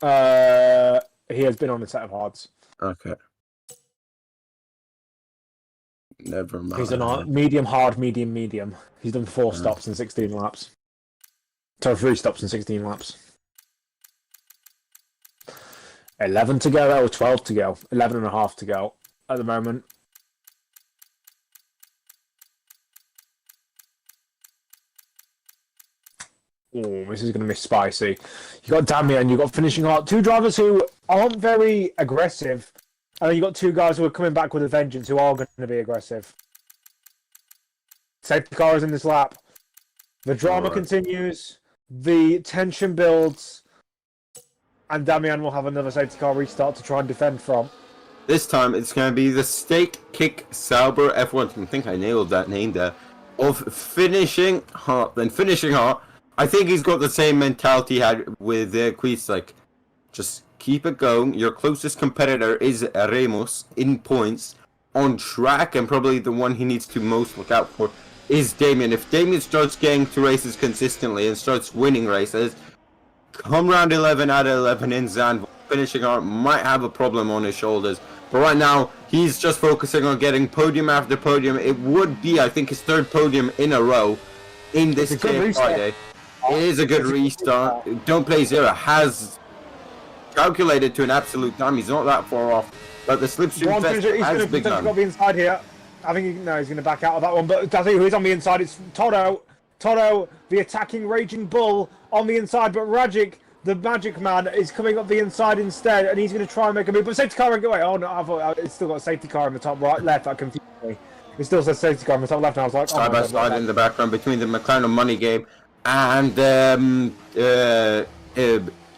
He has been on a set of hards. Okay. Never mind. He's done medium, hard, medium, medium. He's done 4 stops in 16 laps. So 3 stops in 16 laps. 11 to go, or 12 to go. 11 and a half to go at the moment. Oh, this is going to be spicy. You got Damian, you got Finishing Hard. 2 drivers who aren't very aggressive. And then you got 2 guys who are coming back with a vengeance who are going to be aggressive. Safety car is in this lap. The drama continues. The tension builds. And Damian will have another safety car restart to try and defend from. This time it's going to be the State Kick Sauber F1. I think I nailed that name there. Of Finishing Hard. Then Finishing Hard. I think he's got the same mentality he had with Quiz. Like, just keep it going. Your closest competitor is Ramos in points. On track, and probably the one he needs to most look out for is Damien. If Damien starts getting to races consistently and starts winning races, come round 11 out of 11 in Zandvoort, Finishing Hard might have a problem on his shoulders. But right now, he's just focusing on getting podium after podium. It would be, I think, his 3rd podium in a row in this game Friday. It is a good restart. Don't Play Zero has calculated to an absolute time. He's not that far off. But the slipstream test has begun. He's got the inside here. I think he's going to back out of that one. But I think who is on the inside? It's Toto. Toto, the attacking Raging Bull, on the inside. But Rajic, the Magic Man, is coming up the inside instead. And he's going to try and make a move. But safety car, away. Oh, no, I thought it's still got a safety car in the top right, left. That confused me. It still says safety car in the top left. And I was like, side by side in the background between the McLaren Money Game and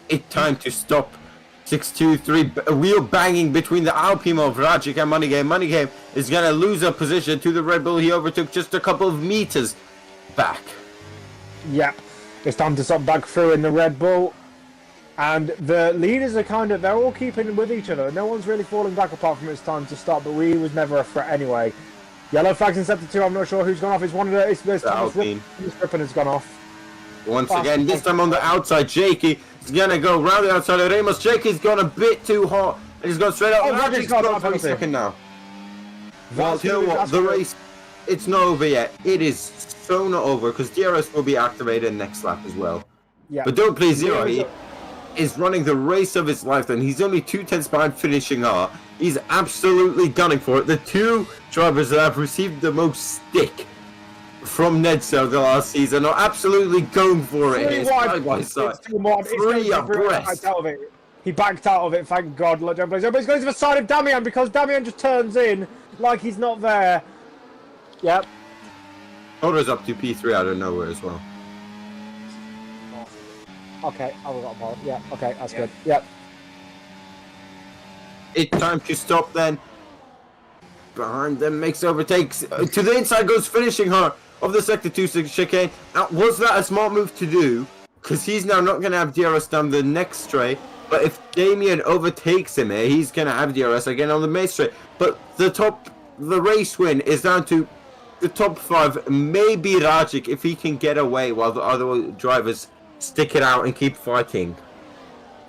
It Time to Stop 6-2-3, a wheel banging between the Alpine of Rajic and Money Game. Money Game is going to lose a position to the Red Bull he overtook just a couple of meters back. Yep, it's time to stop back through in the Red Bull. And the leaders are they're all keeping with each other. No one's really falling back apart from It's Time to Stop, but we was never a threat anyway. Yellow flags in sector 2, I'm not sure who's gone off. It's one of the Alpine. Rippon has gone off. Once again, this time on the outside, Jakey is going to go round the outside of Ramos. Jakey's gone a bit too hot, and he's gone straight out. Rajic's got 22nd now. Well, tell you what, the race it's not over yet. It is so not over because DRS will be activated next lap as well. Yeah. But don't play zero. He is running the race of his life, and he's only 2 tenths behind finishing up. He's absolutely gunning for it. The two drivers that have received the most stick from Nedso the last season are absolutely going for it. It's side by side. Three abreast. He backed out of it, thank God. But he's going to the side of Damian because Damian just turns in like he's not there. Yep. Odo's up to P3 out of nowhere as well. Okay, I've got a ball. Yeah, okay, that's good. Yep. It's time to stop then. Behind them, makes overtakes. To the inside goes finishing her of the Sector 2 chicane. Now, was that a smart move to do? Because he's now not going to have DRS down the next straight. But if Damien overtakes him here, he's going to have DRS again on the main straight. But the race win is down to the top 5. Maybe Rajic if he can get away while the other drivers stick it out and keep fighting.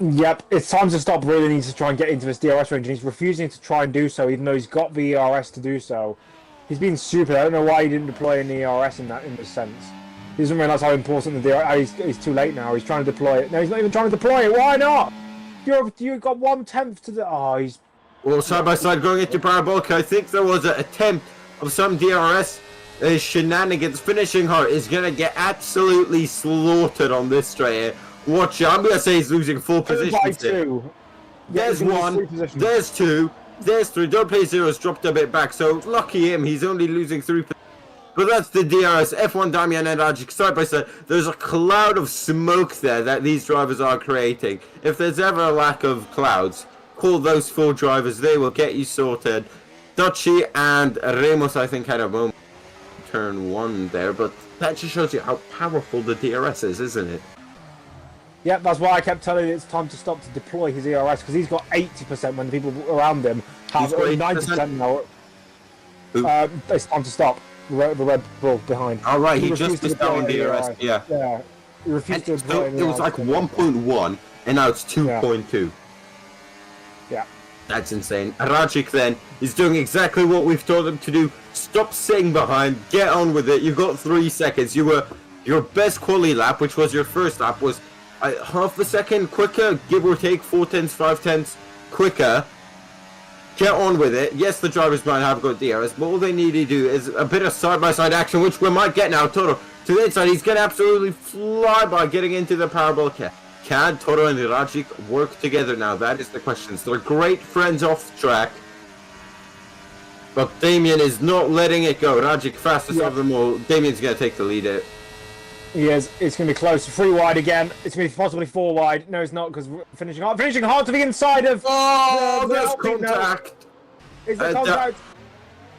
Yep, it's time to stop. Really needs to try and get into this DRS range, and he's refusing to try and do so, even though he's got the ERS to do so. He's been stupid. I don't know why he didn't deploy an ERS in this sense. He doesn't realise how important the DRS. He's too late now. He's trying to deploy it. No, he's not even trying to deploy it. Why not? You've got 1/10 to the. Oh, he's. Well, side by side going into Parabolica. I think there was an attempt of some DRS shenanigans. Finishing her is gonna get absolutely slaughtered on this straight. Watch it. I'm gonna say he's losing 4 positions. There's 1. There's 2. There's 3. Don't play zero's dropped a bit back, so lucky him. He's only losing 3. But that's the DRS. F1 Damian and Rajic side by side. There's a cloud of smoke there that these drivers are creating. If there's ever a lack of clouds, call those 4 drivers. They will get you sorted. Dutchy and Ramos, I think, had a moment turn 1 there, but that just shows you how powerful the DRS is, isn't it? Yep, that's why I kept telling you it's time to stop to deploy his ERS, because he's got 80% when the people around him have 90% now. It's time to stop. The Red Bull behind. All right, he just missed out on DRS. Yeah. Yeah. He refused to deploy it was like 1.1, and now it's 2.2. Yeah. That's insane. Rajic then is doing exactly what we've told him to do. Stop sitting behind. Get on with it. You got 3 seconds. Your best quali lap, which was your first lap, was half a second quicker, give or take 4 tenths, 5 tenths quicker. Get on with it. Yes, the drivers might have got DRS, but all they need to do is a bit of side-by-side action, which we might get now. Toro to the inside. He's going to absolutely fly by getting into the parabolic. Can Toro and Rajic work together now? That is the question. So they're great friends off track. But Damien is not letting it go. Rajic fastest of them all. Damien's going to take the lead here. He is. It's going to be close. 3 wide again. It's going to be possibly 4 wide. No, it's not, because finishing hard to the inside of. Oh, there's contact. Is there contact?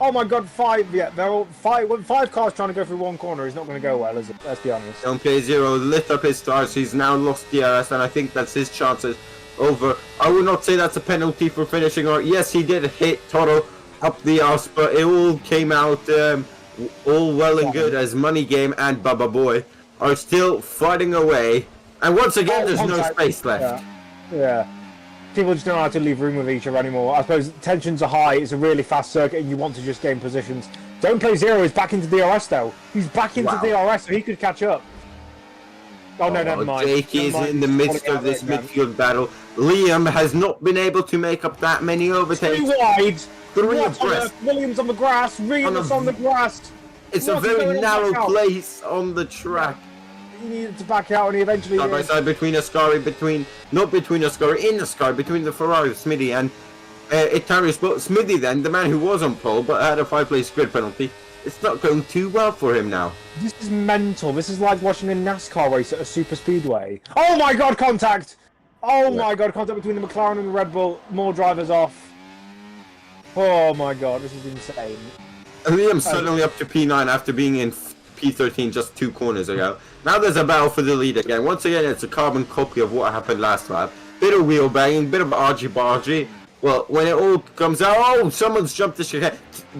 Oh my God, 5. Yeah, they're all 5 cars trying to go through one corner. It's not going to go well, is it? Let's be honest. Don't play zero. Lit up his stars. He's now lost DRS, and I think that's his chances over. I would not say that's a penalty for finishing. Or yes, he did hit Toro up the arse, but it all came out all well and good as Money Game and Baba Boy are still fighting away, and once again there's no space left. Yeah. People just don't know how to leave room with each other anymore. I suppose tensions are high, it's a really fast circuit and you want to just gain positions. Don't play zero, he's back into DRS though. He's back into DRS, so he could catch up. Oh no, never mind. Jake is in the midst of this midfield battle. Liam has not been able to make up that many overtakes. 3 wide! 3 abreast. Williams on the grass, Remus on the grass. It's a very narrow place on the track. He needed to back out, and he eventually side by side between Ascari, between the Ferrari, Smithy, and Italius. But Smithy then, the man who was on pole but had a 5-place grid penalty, it's not going too well for him now. This is mental. This is like watching a NASCAR race at a super speedway. Oh my God, contact! Oh my God, contact between the McLaren and the Red Bull. More drivers off. Oh my God, this is insane. Liam's suddenly up to P9 after being in P13 just 2 corners ago. Now there's a battle for the lead again. Once again, it's a carbon copy of what happened last lap. Bit of wheel banging, bit of argy-bargy. Well, when it all comes out, oh, someone's jumped the chicane.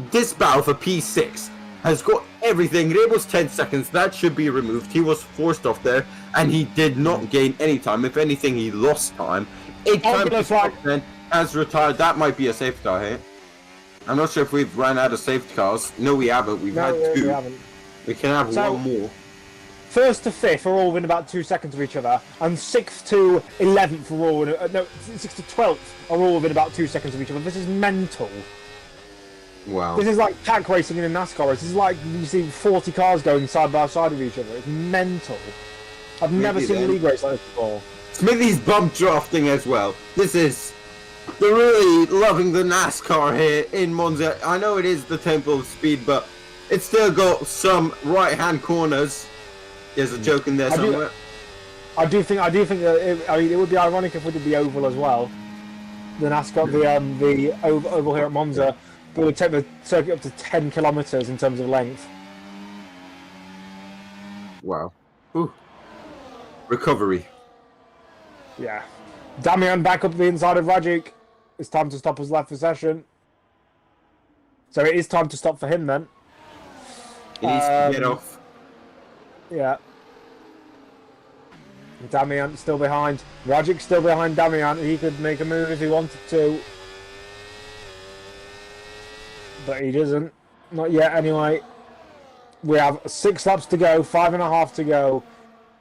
This battle for P6 has got everything. It was 10 seconds. That should be removed. He was forced off there, and he did not gain any time. If anything, he lost time. 8 times then has retired. That might be a safe car here. I'm not sure if we've run out of safety cars. No, we haven't. We've had two. We haven't. We can have one more. 1st to 5th are all within about 2 seconds of each other, and 6th to 11th are all 6th to 12th are all within about 2 seconds of each other. This is mental. Wow. This is like pack racing in a NASCAR race. This is like you see 40 cars going side by side of each other. It's mental. I've never seen a league race like this before. Smithy's bump drafting as well. They're really loving the NASCAR here in Monza. I know it is the tempo of speed, but it's still got some right-hand corners. There's a joke in there somewhere. I do think that it would be ironic if we did the oval as well. The NASCAR, the oval here at Monza, but it would take the circuit up to 10 kilometers in terms of length. Wow. Ooh. Recovery. Yeah. Damian back up the inside of Rajic. It's time to stop his left for session. So it is time to stop for him then. He needs to get off. Yeah. Damian still behind. Rajic still behind Damian. He could make a move if he wanted to. But he doesn't. Not yet anyway. We have 6 laps to go, 5.5 to go.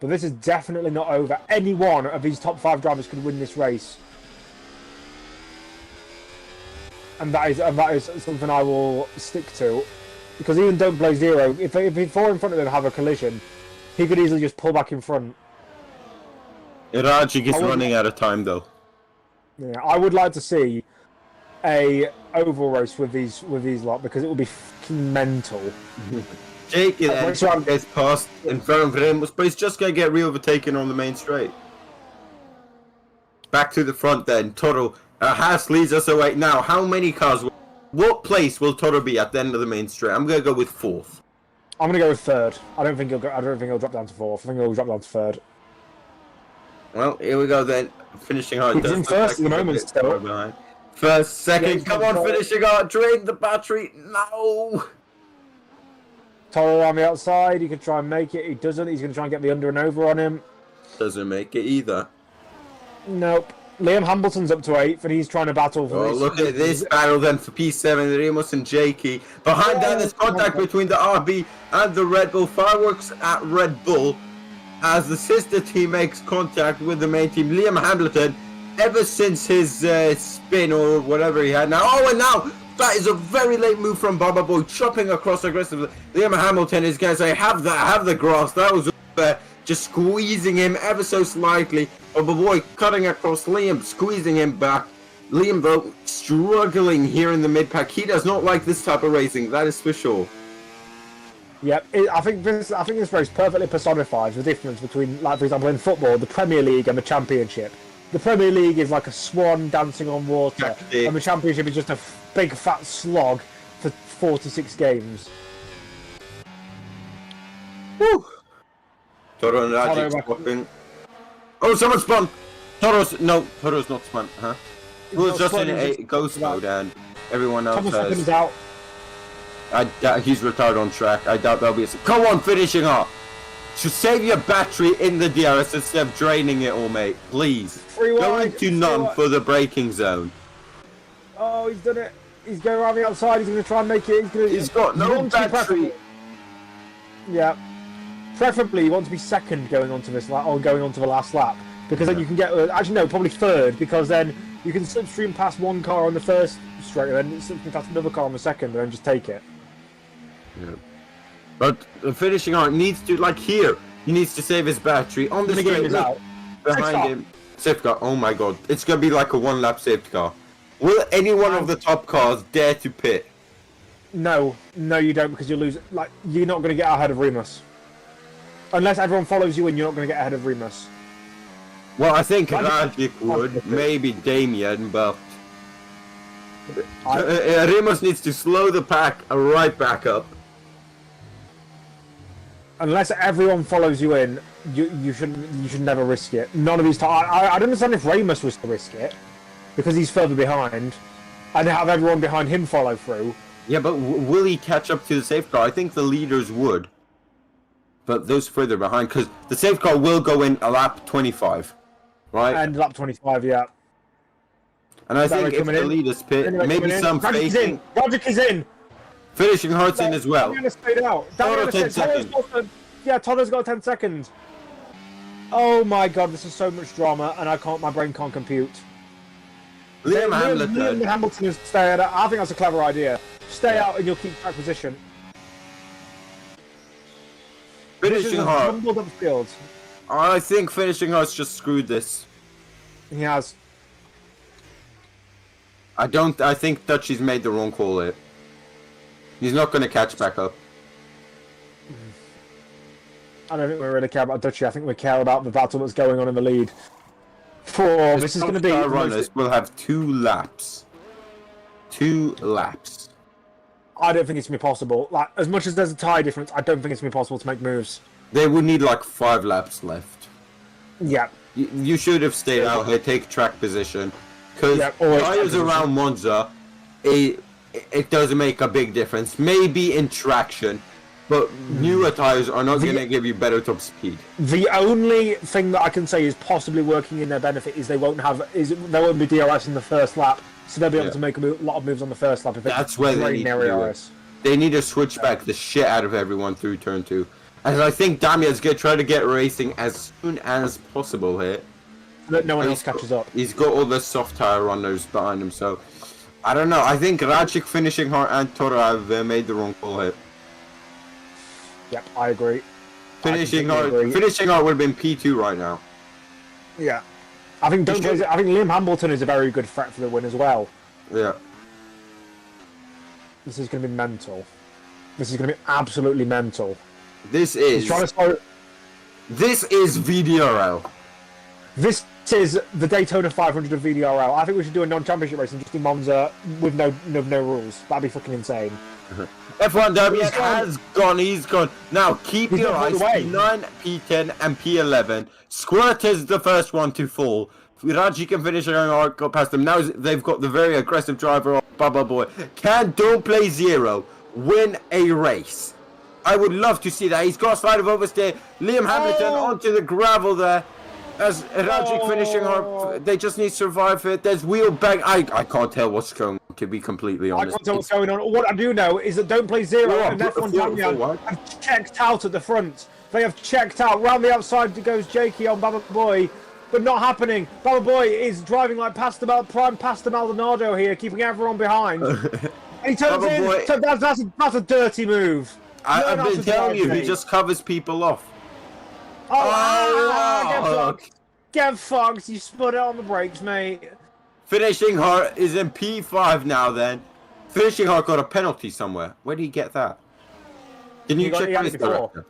But this is definitely not over. Any one of these top 5 drivers could win this race. And that is something I will stick to. Because even don't play zero, if he fall in front of them and have a collision, he could easily just pull back in front. Rajic is running out of time though. Yeah, I would like to see a oval race with these lot because it would be fucking mental. Jake gets past in front of him, but he's just gonna get re-overtaken on the main straight. Back to the front then. Toro Haas leads us away. Now, how many cars? What place will Toro be at the end of the main straight? I'm gonna go with 4th. I'm gonna go with 3rd. I don't think he'll drop down to 4th. I think he'll drop down to 3rd. Well, here we go then. Finishing hard. He's in 1st at the moment still. 1st, 2nd. Yeah, Come on, finishing hard. Drain the battery. No. Toro on the outside. He could try and make it. He doesn't. He's gonna try and get the under and over on him. Doesn't make it either. Nope. Liam Hamilton's up to 8th, and he's trying to battle for this. Look at this battle then for P7, Ramos and Jakey. Behind that, there's contact between the RB and the Red Bull. Fireworks at Red Bull as the sister team makes contact with the main team. Liam Hamilton, ever since his spin or whatever he had now. Oh, and now that is a very late move from Baba Boy, chopping across aggressively. Liam Hamilton is going to say, have the grass. That was just squeezing him ever so slightly. Baba Boy cutting across Liam, squeezing him back. Liam, though, struggling here in the mid-pack. He does not like this type of racing, that is for sure. Yep, I think this race perfectly personifies the difference between, like, for example, in football, the Premier League and the Championship. The Premier League is like a swan dancing on water, and the Championship is just a big fat slog for 46 games. Woo! Toro and Rajic swapping. Oh, someone spun! Toro's not spun, huh? He was just in a ghost mode and everyone else has... out. I doubt he's retired on track. I doubt that'll be a... Come on, finishing up! Should save your battery in the DRS instead of draining it all, mate. Please. Go into none for the braking zone. Oh, he's done it. He's going around the outside. He's going to try and make it. He's got no battery. Yeah. Preferably, you want to be 2nd going onto this lap, or going onto the last lap. Because then you can get... actually, no, probably 3rd. Because then you can slipstream past one car on the first straight, and then slipstream past another car on the second, and then just take it. Yeah. But the finishing arc needs to, like here, he needs to save his battery on the straight. Out. Behind him. Safety car. Oh my god. It's going to be like a 1-lap safety car. Will any one of the top cars dare to pit? No, you don't, because you lose. Like, you're not going to get ahead of Remus. Unless everyone follows you in, you're not going to get ahead of Remus. Well, I think Rajic would, maybe Damien, but... Remus needs to slow the pack right back up. Unless everyone follows you in, you should never risk it. None of these times. I don't understand if Remus was to risk it, because he's further behind, and have everyone behind him follow through. Yeah, but will he catch up to the safe car? I think the leaders would. But those further behind, because the safe car will go in a lap 25, right? And lap 25, yeah. And I Barry think if coming the in. leaders pit, Anyway, maybe coming in. some Roderick's facing, in. Roderick is in. finishing Hart's in as well. Damian stayed out. Damian 10 seconds. Yeah, Toddler's got 10 seconds. Oh my god, this is so much drama, and my brain can't compute. Liam Liam Hamilton is stay out. I think that's a clever idea. Stay out and you'll keep track position. Finishing Hart. Jumbled up field. I think finishing Hart's just screwed this. He has. I think Dutchy's made the wrong call here. He's not going to catch back up. I don't think we really care about Dutchy. I think we care about the battle that's going on in the lead. This is going to be... runners will have 2 laps. 2 laps. I don't think it's going to be possible. Like, as much as there's a tie difference, I don't think it's going to be possible to make moves. They would need like 5 laps left. Yeah. You should have stayed out here, take track position. Because tires around Monza, it doesn't make a big difference. Maybe in traction, but newer tires are not going to give you better top speed. The only thing that I can say is possibly working in their benefit is there won't be DRS in the first lap, so they'll be able to make a lot of moves on the first lap. That's where they need to do it. They need to switch back the shit out of everyone through turn 2. And I think Damian's going to try to get racing as soon as possible here. That no one else catches up. He's got all the soft tire runners behind him, so I don't know. I think Rajic, finishing Hart, and Toro have made the wrong call here. Yep, I agree. Finishing Hart would have been P2 right now. Yeah, I think Liam Hamilton is a very good threat for the win as well. Yeah. This is going to be mental. This is going to be absolutely mental. This is VDRL. This is the Daytona 500 of VDRL. I think we should do a non-championship race and just do Monza with no rules. That'd be fucking insane. F1 Damian has gone. He's gone. Now keep your eyes. P9, P10, and P11. Squirt is the first one to fall. Raji can finish and go past them. Now they've got the very aggressive driver, Bubba Boy. Don't play 0. Win a race. I would love to see that. He's got a slide of oversteer. Liam Hamilton onto the gravel there. As Rajic finishing her, they just need to survive it. There's wheel bang. I can't tell what's going on, to be completely honest. I can't tell what's going on. What I do know is that Don't Play 0 and F1 Damian have checked out at the front. They have checked out. Round the outside goes Jakey on Baba Boy, but not happening. Baba Boy is driving like prime Pastor Maldonado here, keeping everyone behind. And he turns in. So that's a dirty move. I've been telling you, he just covers people off. Get fucked. You spun it on the brakes, mate. Finishing Hart is in P5 now then. Finishing Hart got a penalty somewhere. Where did he get that? Can you check his director?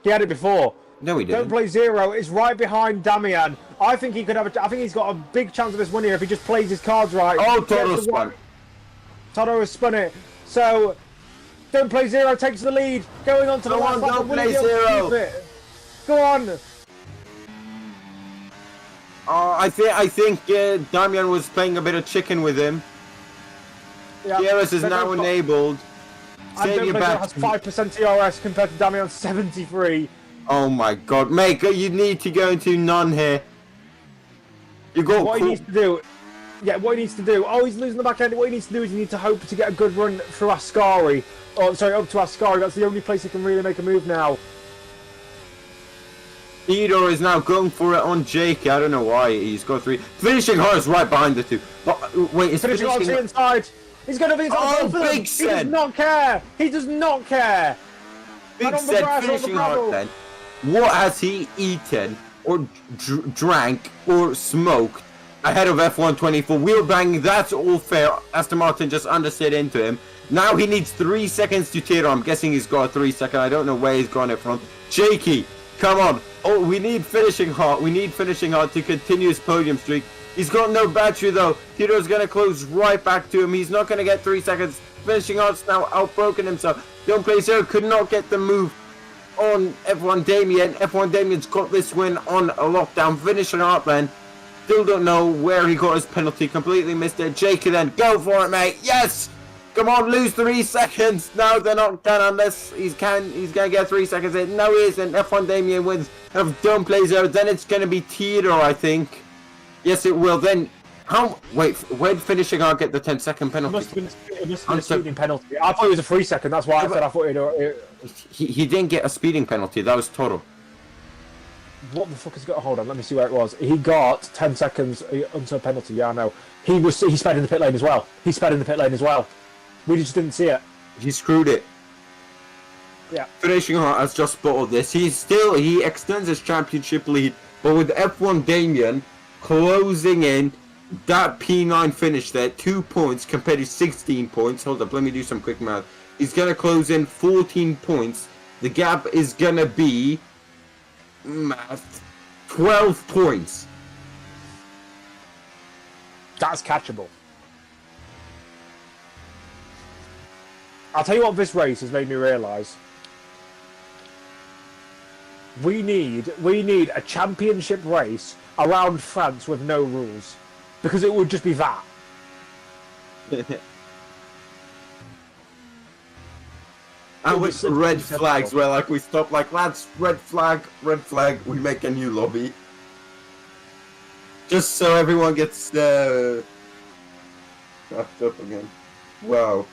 He had it before. No, he didn't. Don't Play 0 is right behind Damian. I think he could have. I think he's got a big chance of this win here if he just plays his cards right. Oh, Toto spun. Toto has spun it. So, Don't Play 0 takes the lead. Going on to the last lap. Don't Play 0. Go on. I think Damian was playing a bit of chicken with him. Yeah. DRS is now enabled. Don't Play 0 has 5% DRS compared to Damian's 73. Oh my god, mate, you need to go into none here. You got what he needs to do. Yeah, what he needs to do. Oh, he's losing the back end. What he needs to do is he needs to hope to get a good run through Ascari. Oh, sorry, up to Ascari. That's the only place he can really make a move now. Theodore is now going for it on Jake. I don't know why he's got 3. Finishing Hart is right behind the 2. But, wait, is finishing Hart inside. He's going to be inside. Oh, Big He does not care. He does not care. Big said finishing Hart then. What has he eaten or drank or smoked ahead of F124? Wheel banging, that's all fair. Aston Martin just understeered into him. Now he needs 3 seconds to tear. I'm guessing he's got a 3 second. I don't know where he's gone it from. Jakey, come on. Oh, we need finishing Hart. We need finishing Hart to continue his podium streak. He's got no battery though. Theodore's going to close right back to him. He's not going to get 3 seconds. Finishing Hart's now outbroken himself. Don't Play 0 could not get the move on F1 Damien. F1 Damien's got this win on a lockdown. Finishing Hart then. Still don't know where he got his penalty. Completely missed it. Jakey then. Go for it, mate. Yes! Come on, lose 3 seconds. No, they're not done unless he's going to get 3 seconds in. No, he isn't. F1 Damien wins. Don't Play 0. Then it's going to be Theodore, I think. Yes, it will. Then How? Wait, when finishing, I'll get the 10-second penalty. It must have been a speeding penalty. I thought it was a 3-second. That's why I said I thought he didn't get a speeding penalty. That was total. What the fuck has he got? Hold on, let me see where it was. He got 10 seconds until penalty. Yeah, I know. He sped in the pit lane as well. He sped in the pit lane as well. We just didn't see it. He screwed it. Yeah. Finishing Hart has just spotted this. He extends his championship lead, but with F1 Damien closing in, that P9 finish there, 2 points compared to 16 points. Hold up, let me do some quick math. He's gonna close in 14 points. The gap is gonna be 12 points. That's catchable. I'll tell you what this race has made me realise. We need a championship race around France with no rules. Because it would just be that. And with red flags where like we stop like lads, red flag, we make a new lobby. Just so everyone gets wrapped up again. Wow.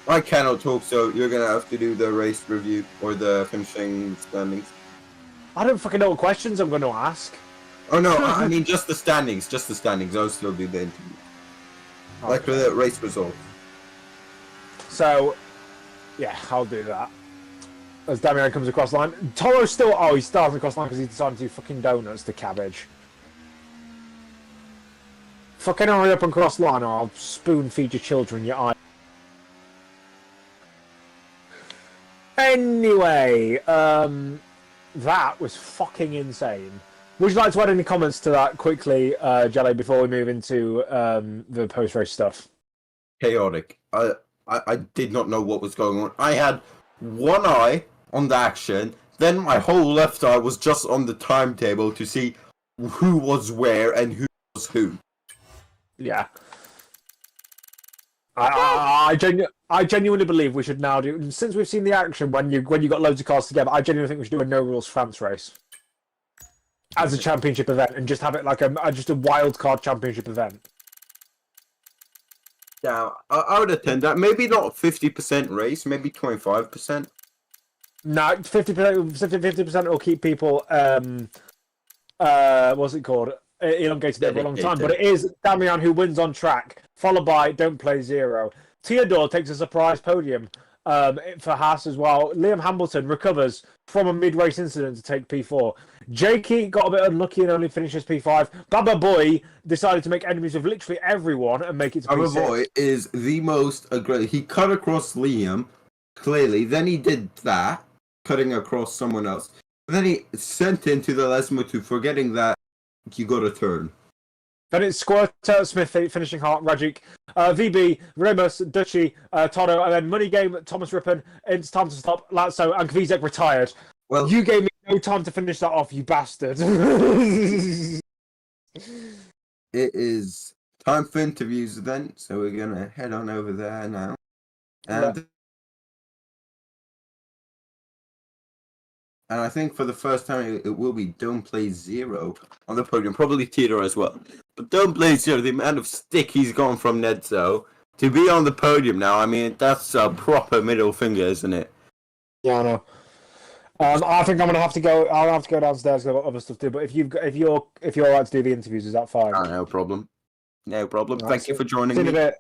I cannot talk, so you're gonna have to do the race review or the finishing standings. I don't fucking know what questions I'm gonna ask. Oh no, I mean just the standings, I'll still do the interview. Okay. Like the race result. So, yeah, I'll do that. As Damian comes across the line. Toro's still, he's starting across the line because he's decided to do fucking donuts to cabbage. Fucking hurry up and cross the line or I'll spoon feed your children your eye. Anyway, that was fucking insane. Would you like to add any comments to that quickly, Jelly, before we move into the post-race stuff? Chaotic. I did not know what was going on. I had one eye on the action, then my whole left eye was just on the timetable to see who was where and who was who. Yeah. I genuinely believe we should now do, since we've seen the action when you got loads of cars together, I genuinely think we should do a no rules France race as a championship event and just have it like just a wild card championship event. Yeah, I would attend that. Maybe not 50% race, maybe 25%. No, 50% will keep people what's it called? Elongated over a long time, but it is Damian who wins on track, followed by Don't Play Zero. Theodore takes a surprise podium for Haas as well. Liam Hamilton recovers from a mid-race incident to take P4. Jakey got a bit unlucky and only finishes P5. Baba Boy decided to make enemies of literally everyone and make it to P6. Baba Boy is the most aggressive. He cut across Liam, clearly. Then he did that, cutting across someone else. Then he sent into the last motor, forgetting that you got a turn. Then it's Squirter, Smith finishing Hart, Rajic, VB, Remus, Duchy, Toto, and then Money Game, Thomas Rippon. It's time to stop. Lazzo and Kvizek retired. Well, you gave me no time to finish that off, you bastard. It is time for interviews then, so we're gonna head on over there now. And I think for the first time it will be Don't Play Zero on the podium, probably Theodore as well. But Don't Play Zero, the amount of stick he's gone from Nedzo to be on the podium now, I mean, that's a proper middle finger, isn't it? Yeah, I know. I think I'm gonna have to go. I'll have to go downstairs. I've got other stuff to do. But if you're alright to do the interviews, is that fine? No problem. No problem. Right, Thank you for joining me. See you in a bit.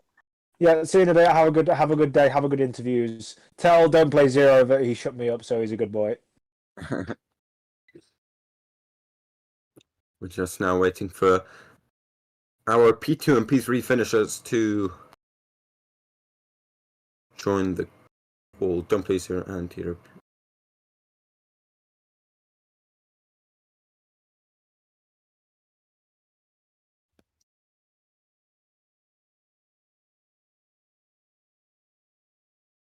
Yeah, see you in a bit. Have a good day. Have a good interviews. Tell Don't Play Zero that he shut me up, so he's a good boy. We're just now waiting for our P2 and P3 finishers to join the call. Don't Play Zero and Theodore.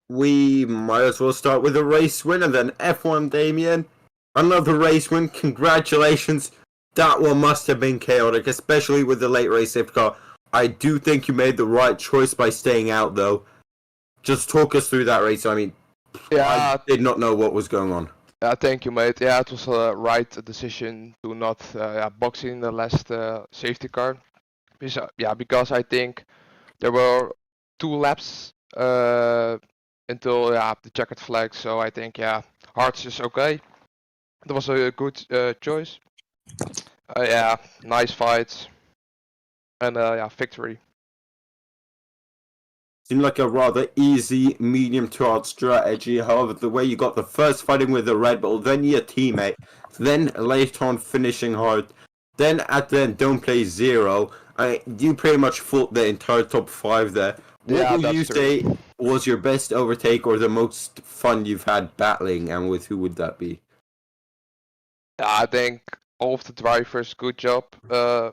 We might as well start with a race win and then F1 Damien. Another race win. Congratulations. That one must have been chaotic, especially with the late race safety car. I do think you made the right choice by staying out, though. Just talk us through that race. I mean, I did not know what was going on. Thank you, mate. Yeah, it was a right decision to not box in the last safety car. Because I think there were 2 laps until the checkered flag. So I think hards is okay. That was a good choice. Nice fights and victory. Seemed like a rather easy medium to hard strategy. However, the way you got the first fighting with the Red Bull, then your teammate, then later on finishing hard, then at the end don't play zero. You pretty much fought the entire top 5 there. What would you say was your best overtake or the most fun you've had battling, and with who would that be? I think all of the drivers, good job. The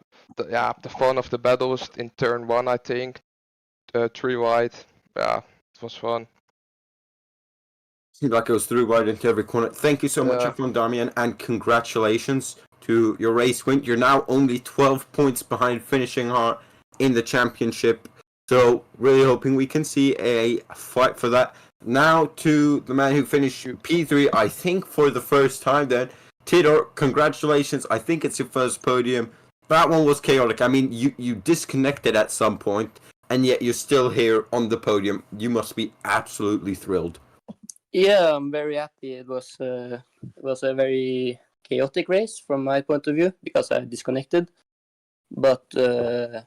fun of the battles in turn 1, I think. 3 wide. Yeah, it was fun. Seems like it was through right into every corner. Thank you so much, F1 Damian, and congratulations to your race win. You're now only 12 points behind finishing hard in the championship. So really hoping we can see a fight for that. Now to the man who finished P3, I think for the first time then. Tidor, congratulations. I think it's your first podium. That one was chaotic. I mean, you disconnected at some point, and yet you're still here on the podium. You must be absolutely thrilled. Yeah, I'm very happy. It was a very chaotic race from my point of view because I disconnected. But I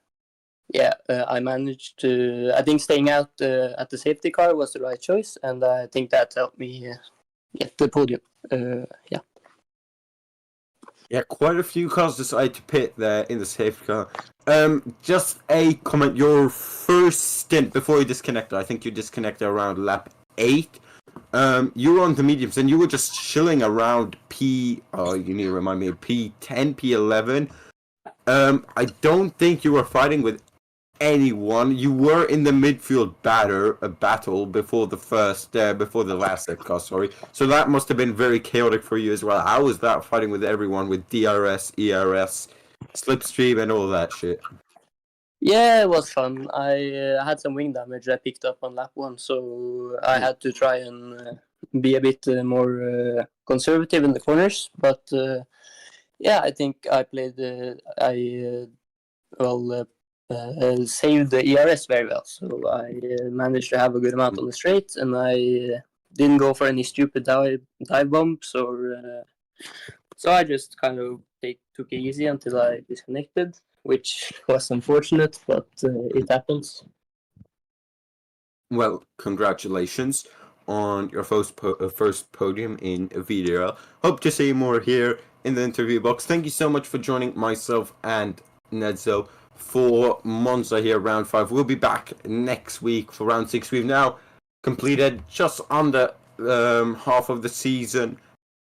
managed to. I think staying out at the safety car was the right choice, and I think that helped me get the podium. Yeah, quite a few cars decided to pit there in the safety car. Just a comment. Your first stint before you disconnected, I think you disconnected around lap 8. You were on the mediums and you were just chilling around you need to remind me, P10, P11. I don't think you were fighting with anyone. You were in the midfield battle before the last set car, sorry. So that must have been very chaotic for you as well. How was that fighting with everyone with DRS, ERS, slipstream and all that shit? Yeah, it was fun. I had some wing damage I picked up on lap 1, so I had to try and be a bit more conservative in the corners. But I think I played. Saved the ERS very well, so I managed to have a good amount on the straight, and I didn't go for any stupid dive bumps so I just kind of took it easy until I disconnected, which was unfortunate, but it happens. Well, congratulations on your first podium in VDRL. Hope to see you more here in the interview box. Thank you so much for joining myself and Nedzo for Monza here, round 5. We'll be back next week for round 6. We've now completed just under half of the season.